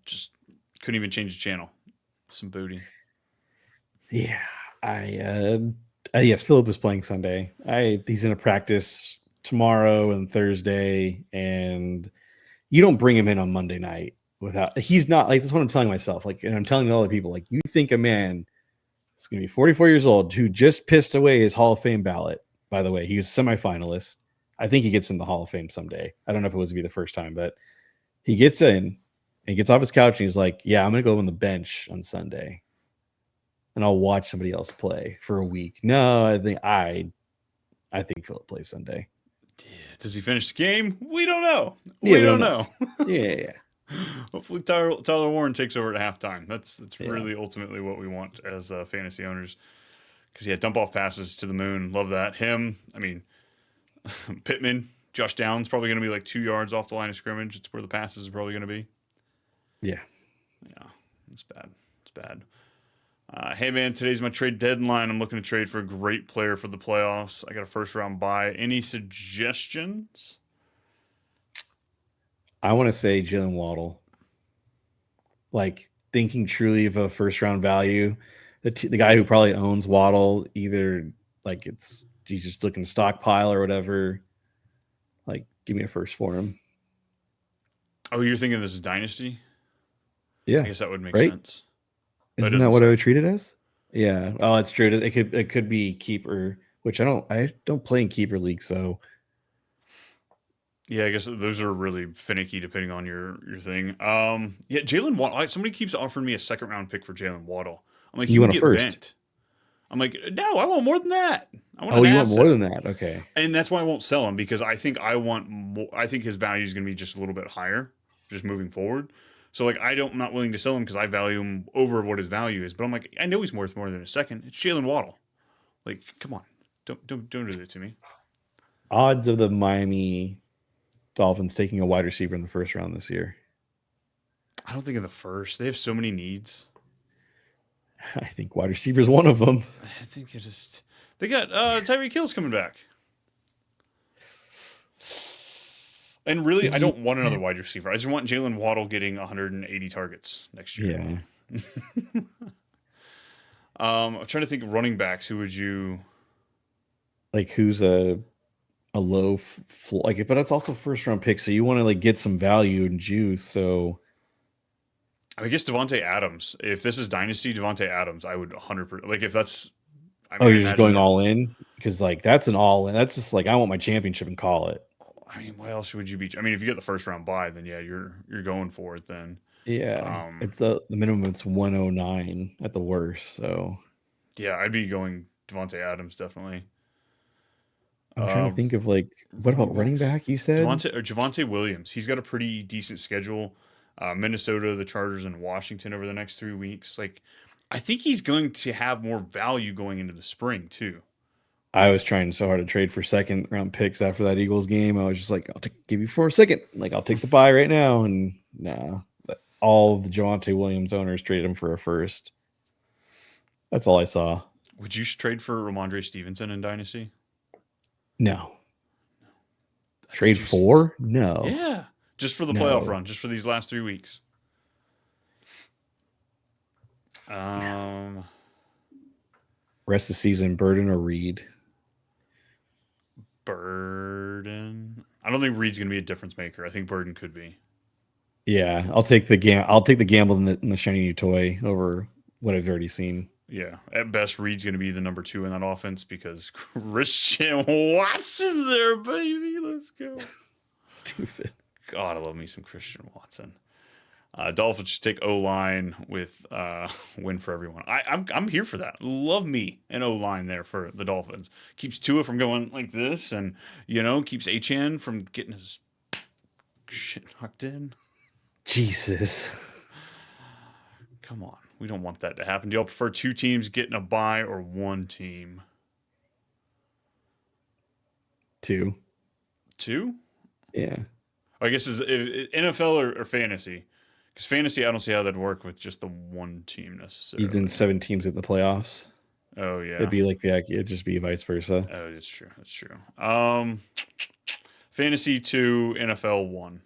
Just couldn't even change the channel. Some booty. Yeah. Yes, Philip is playing Sunday. He's in a practice tomorrow and Thursday, and you don't bring him in on Monday night without. He's not like that's what I'm telling myself. Like, and I'm telling other people, like, you think a man is going to be 44 years old who just pissed away his Hall of Fame ballot. By the way, he was semifinalist. I think he gets in the Hall of Fame someday. I don't know if it was to be the first time, but he gets in and gets off his couch and he's like, "Yeah, I'm going to go on the bench on Sunday, and I'll watch somebody else play for a week." No, I think Philip plays Sunday. Does he finish the game? We don't know. Yeah, We don't know. Yeah. Hopefully Tyler Warren takes over at halftime. That's Yeah. really ultimately what we want as fantasy owners. Because dump off passes to the moon. Love that. Him. I mean, Pittman, Josh Downs probably going to be like 2 yards off the line of scrimmage. It's where the passes are probably going to be. Yeah. Yeah, it's bad. It's bad. Hey man, today's my trade deadline. I'm looking to trade for a great player for the playoffs. I got a first round buy. Any suggestions? I want to say Jalen Waddle. Like, thinking truly of a first round value, the guy who probably owns Waddle, either like he's just looking to stockpile or whatever. Like, give me a first for him. Oh, you're thinking this is Dynasty? Yeah, I guess that would make right? sense. Isn't that what I would treat it as? Yeah. Oh, it's true. It could be keeper, which I don't play in keeper league, so Yeah, I guess those are really finicky depending on your thing. Yeah, Jalen Waddle. Somebody keeps offering me a second round pick for Jalen Waddle. I'm like, you you want can a get first. bent. I'm like, no, I want more than that. I want Oh, an you asset. want more than that? Okay. And that's why I won't sell him, because I think I want more. I think his value is going to be just a little bit higher, just moving forward. So like, I'm not willing to sell him because I value him over what his value is. But I'm like, I know he's worth more than a second. It's Jalen Waddle. Like, come on, don't do that to me. Odds of the Miami Dolphins taking a wide receiver in the first round this year. I don't think in the first. They have so many needs. I think wide receiver is one of them. I think they got Tyreek Hill's coming back. And really, I don't want another wide receiver. I just want Jalen Waddle getting 180 targets next year. Yeah. I'm trying to think of running backs. Who would you like? Who's a low like? But it's also first round pick, so you want to like get some value and juice. So I guess Devontae Adams. If this is Dynasty, Devontae Adams, I would 100%. Like if that's. You're just going all in? Because like that's an all in. That's just like I want my championship and call it. I mean, why else would you be? I mean, if you get the first round bye, then yeah, you're going for it. Then it's the minimum. It's 109 at the worst. So yeah, I'd be going Devontae Adams definitely. I'm trying to think of like what about running back? You said Javonte Williams. He's got a pretty decent schedule. Minnesota, the Chargers, and Washington over the next 3 weeks. Like, I think he's going to have more value going into the spring too. I was trying so hard to trade for second round picks after that Eagles game. I was just like, give you for a second. Like, I'll take the buy right now. And nah, all of the Javonte Williams owners traded him for a first. That's all I saw. Would you trade for Ramondre Stevenson in Dynasty? No. Trade for? No. Yeah. Just for the playoff run, just for these last 3 weeks. Rest of the season, Burden or Reed? Burden. I don't think Reed's going to be a difference maker. I think Burden could be. Yeah, I'll take the gamble in the shiny new toy over what I've already seen. Yeah, at best, Reed's going to be the number 2 in that offense because Christian Watts is there, baby. Let's go. Stupid. God, I love me some Christian Watson. Dolphins should take O-line with win for everyone. I'm here for that. Love me an O-line there for the Dolphins. Keeps Tua from going like this, and keeps Achane from getting his shit knocked in. Jesus. Come on, we don't want that to happen. Do y'all prefer two teams getting a bye or one team? Two. Two? Yeah. I guess is NFL or fantasy? Because fantasy, I don't see how that'd work with just the one team necessarily. Even 7 teams in the playoffs. Oh yeah, It'd be like it'd just be vice versa. Oh, that's true. That's true. Fantasy 2, NFL 1.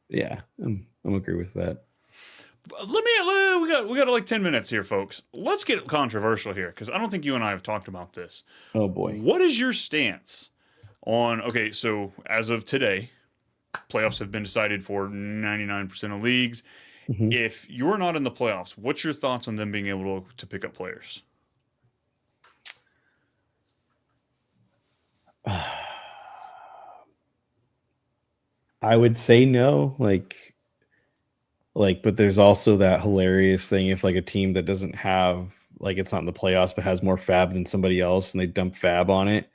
Yeah, I'm agree with that. We got like 10 minutes here, folks. Let's get controversial here because I don't think you and I have talked about this. Oh boy, what is your stance on? Okay, so as of today, playoffs have been decided for 99% of leagues. Mm-hmm. If you're not in the playoffs, what's your thoughts on them being able to pick up players? I would say no, but there's also that hilarious thing if like a team that doesn't have it's not in the playoffs but has more fab than somebody else and they dump fab on it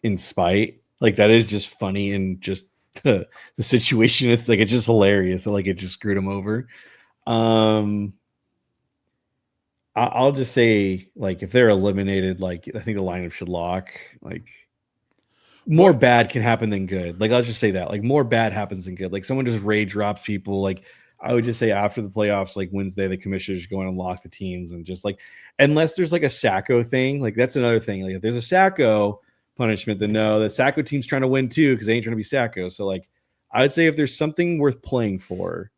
in spite, that is just funny and just the situation. It's it's just hilarious. It just screwed them over. I'll just say if they're eliminated, I think the lineup should lock. More bad can happen than good. I'll just say that more bad happens than good. Someone just rage drops people. I would just say after the playoffs, Wednesday, the commissioners go in and lock the teams and just unless there's a Sacco thing, that's another thing. If there's a Sacco punishment, then no, the Sacco team's trying to win too because they ain't trying to be Sacco. So I would say if there's something worth playing for,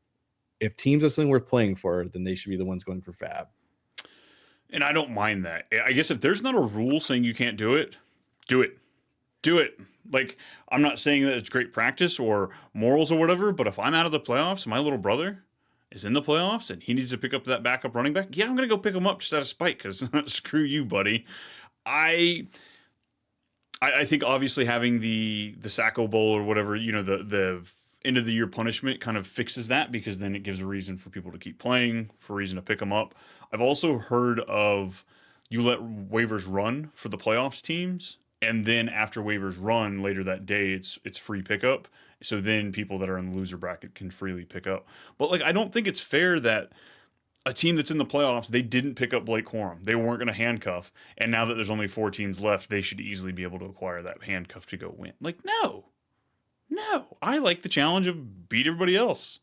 if teams have something worth playing for, then they should be the ones going for fab. And I don't mind that. I guess if there's not a rule saying you can't do it, do it. Do it. I'm not saying that it's great practice or morals or whatever, but if I'm out of the playoffs, my little brother is in the playoffs and he needs to pick up that backup running back, yeah, I'm going to go pick him up just out of spite because screw you, buddy. I think obviously having the Sacco Bowl or whatever, the end of the year punishment kind of fixes that because then it gives a reason for people to keep playing, for a reason to pick them up. I've also heard of you let waivers run for the playoffs teams. And then after waivers run later that day, it's free pickup. So then people that are in the loser bracket can freely pick up. But I don't think it's fair that a team that's in the playoffs, they didn't pick up Blake Corum. They weren't going to handcuff. And now that there's only 4 teams left, they should easily be able to acquire that handcuff to go win. No. I like the challenge of beat everybody else.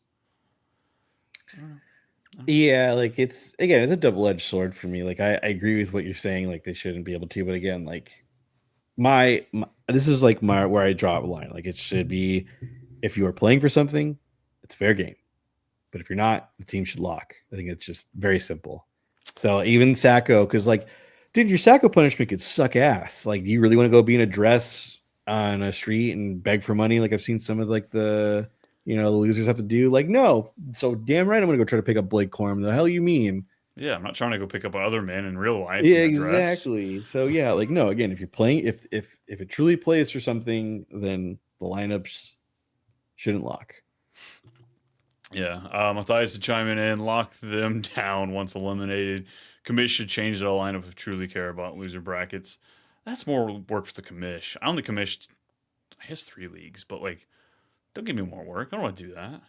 Yeah, it's a double-edged sword for me. I agree with what you're saying. They shouldn't be able to, but again, my this is where I draw a line. It should be if you are playing for something, it's fair game. But if you're not, the team should lock. I think it's just very simple. So even Sacco, because dude, your Sacco punishment could suck ass. Do you really want to go be in a dress on a street and beg for money? I've seen some of the the losers have to do. No. So damn right, I'm gonna go try to pick up Blake Corum. The hell you mean? Yeah, I'm not trying to go pick up other men in real life. Yeah, exactly. So yeah, no, again, if you're playing, if it truly plays for something, then the lineups shouldn't lock. Yeah, Matthias to chime in, lock them down once eliminated. Commish should change their lineup if truly care about loser brackets. That's more work for the commish. I only commissioned, I guess 3 leagues, but don't give me more work. I don't want to do that. I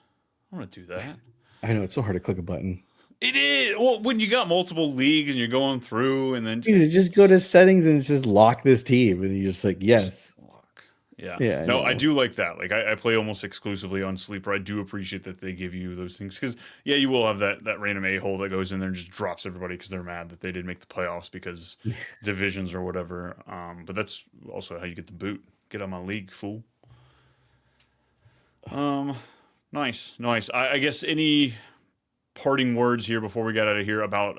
don't want to do that. I know, it's so hard to click a button. It is. Well, when you got multiple leagues and you're going through and then... Dude, just go to settings and just lock this team. And you just yes. Lock. Yeah. No, I do like that. I play almost exclusively on Sleeper. I do appreciate that they give you those things. Because, yeah, you will have that random a-hole that goes in there and just drops everybody because they're mad that they didn't make the playoffs because divisions or whatever. But that's also how you get the boot. Get on my league, fool. Nice. I guess any... parting words here before we get out of here about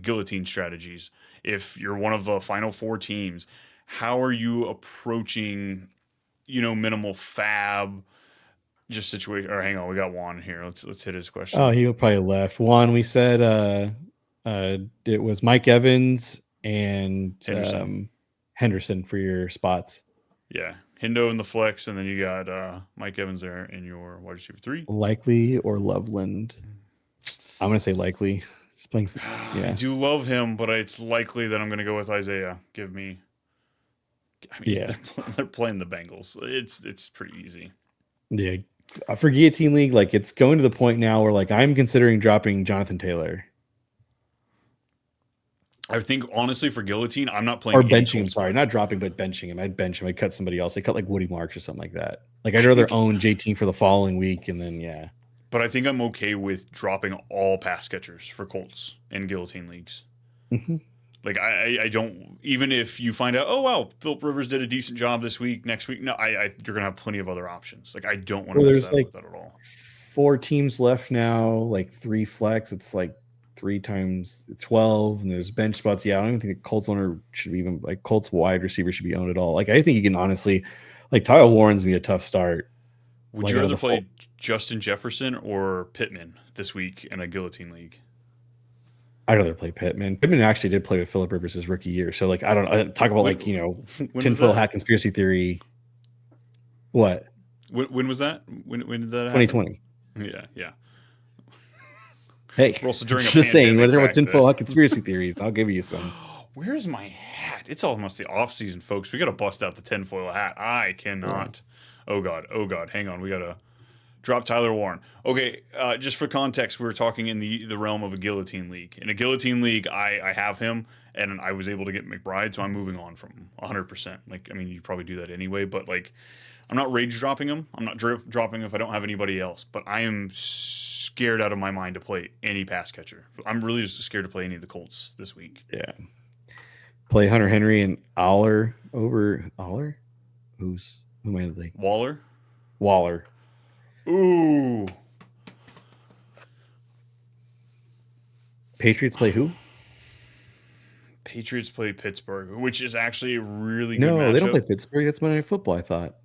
guillotine strategies. If you're one of the final 4 teams, how are you approaching, minimal fab just situation? Or hang on, we got Juan here. Let's hit his question. Oh, he probably left. Juan, we said it was Mike Evans and Henderson for your spots. Yeah, Hendo in the flex, and then you got Mike Evans there in your wide receiver 3. Likely or Loveland. I'm gonna say likely. He's playing. I Yeah, do love him, but it's likely that I'm going to go with Isaiah. I mean, yeah, they're playing the Bengals. It's pretty easy. yeah. For guillotine league, like it's going to the point now where like I'm considering dropping Jonathan Taylor I think honestly for guillotine, I'm not or playing any benching him. Colts Sorry, guard. not dropping, but benching him. I'd bench him. I'd cut somebody else. I'd cut like Woody Marks or something like that. Like I'd I rather think, own JT for the following week and then yeah. but I think I'm okay with dropping all pass catchers for Colts in guillotine leagues. Mm-hmm. Like I don't, even if you find out, oh wow, Philip Rivers did a decent job this week, next week, no, you're gonna have plenty of other options. Like I don't want to Well, mess there's that like with that at all. 4 teams left now, like 3 flex. It's like 3 times 12, and there's bench spots. Yeah, I don't even think the Colts owner should be even like Colts wide receiver should be owned at all. Like I think you can honestly, like Tyler Warren's gonna be a tough start. Would Like you out of rather the full, play Justin Jefferson or Pittman this week in a guillotine league? I'd rather play Pittman. Pittman actually did play with Philip Rivers his rookie year. So like I don't talk about like When was tinfoil that? hat conspiracy theory. What When was that? When did that happen? 2020? Yeah. Hey, We're also during a just saying. pandemic Whether about back tinfoil then. hat conspiracy theories, I'll give you some. Where's my hat? It's almost the off season, folks. We gotta bust out the tinfoil hat. I Yeah. cannot. Oh god. Hang on. We gotta drop Tyler Warren. Okay, just for context, we were talking in the realm of a guillotine league. In a guillotine league, I have him, and I was able to get McBride, so I'm moving on from him 100%. Like, I mean, you probably do that anyway, but like, I'm not rage dropping him. I'm not dropping him if I don't have anybody else. But I am scared out of my mind to play any pass catcher. I'm really just scared to play any of the Colts this week. Yeah. Play Hunter Henry and Aller over Aller. Who am I thinking? Waller. Waller. Ooh. Patriots play who? Patriots play Pittsburgh, which is actually a really good No, they don't matchup. play Pittsburgh. That's Monday Night Football, I thought.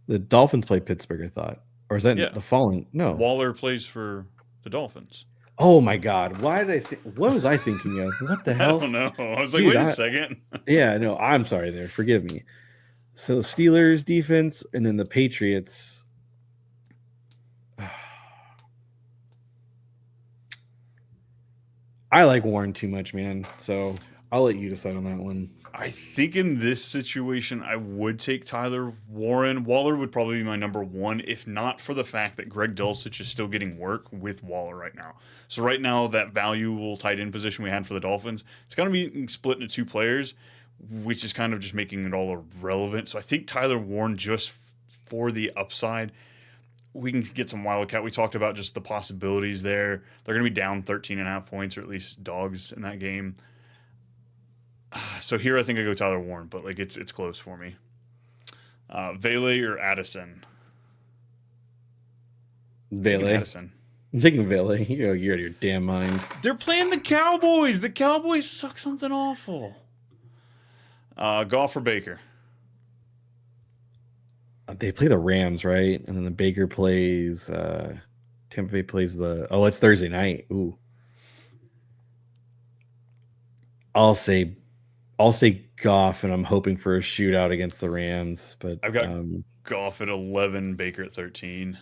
The Dolphins play Pittsburgh, I thought. Or is that Yeah. the following? No. Waller plays for the Dolphins. Oh my God. Why did I think? What was I thinking of? What the I hell? don't know. I was like, Dude, wait a second. Yeah, no, I'm sorry there. Forgive me. So Steelers defense and then the Patriots. I like Warren too much, man. So I'll let you decide on that one. I think in this situation, I would take Tyler Warren. Waller would probably be my number one, if not for the fact that Greg Dulcich is still getting work with Waller right now. So right now, that valuable tight end position we had for the Dolphins, it's going to be split into 2 players, which is kind of just making it all irrelevant. So I think Tyler Warren, just for the upside, we can get some Wildcat. We talked about just the possibilities there. They're going to be down 13.5 points, or at least dogs in that game. So here I think I go Tyler Warren, but like it's close for me. Vele or Addison? Vele. Addison. I'm taking Vele. You're out of your damn mind. They're playing the Cowboys. The Cowboys suck something awful. Goff or Baker? They play the Rams, right? And then the Baker plays Tampa Bay plays it's Thursday night. Ooh. I'll say Goff, and I'm hoping for a shootout against the Rams. But I've got Goff at 11, Baker at 13.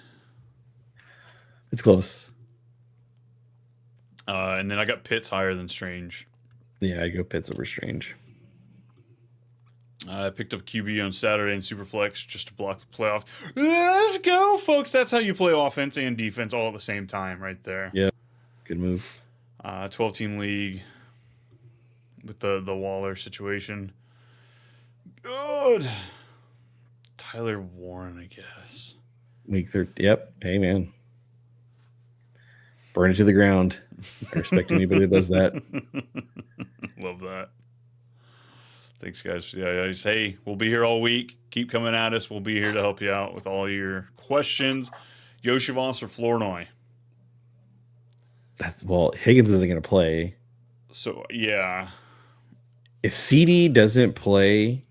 It's close. And then I got Pitts higher than Strange. Yeah, I'd go Pitts over Strange. I picked up QB on Saturday in Superflex just to block the playoff. Let's go, folks. That's how you play offense and defense all at the same time right there. Yeah, good move. 12-team league with the Waller situation. Good. Tyler Warren, I guess. Week 13. Yep. Hey, man. Burn it to the ground. I respect anybody that does that. Love that. Thanks, guys. Yeah, hey, we'll be here all week. Keep coming at us. We'll be here to help you out with all your questions. Yoshivas or Flournoy? Higgins isn't going to play. So, yeah. If CD doesn't play,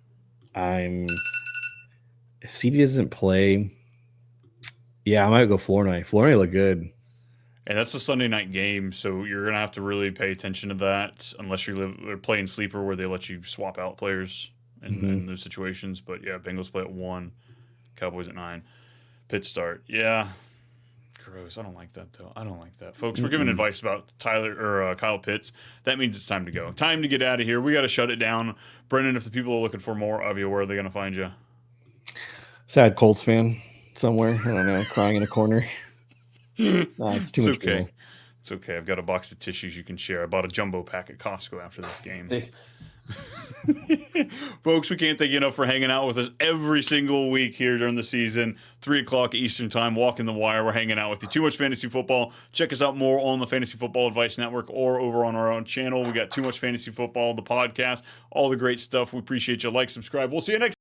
yeah, I might go Flournoy. Flournoy look good. And that's a Sunday night game, so you're going to have to really pay attention to that unless you're playing Sleeper where they let you swap out players in those situations. But yeah, Bengals play at 1, Cowboys at 9. Pitt start. Yeah. Gross. I don't like that though. I don't like that. Folks, we're giving advice about Kyle Pitts. That means it's time to go. Time to get out of here. We got to shut it down. Brennan, if the people are looking for more of you, where are they going to find you? Sad Colts fan somewhere. I don't know, crying in a corner. It's too much okay. Real. It's okay. I've got a box of tissues you can share. I bought a jumbo pack at Costco after this game. Thanks. Folks, we can't thank you enough for hanging out with us every single week here during the season. 3 o'clock Eastern time, walking the wire. We're hanging out with you. Too Much Fantasy Football. Check us out more on the Fantasy Football Advice Network or over on our own channel. We got Too Much Fantasy Football, the podcast, all the great stuff. We appreciate you. Like, subscribe. We'll see you next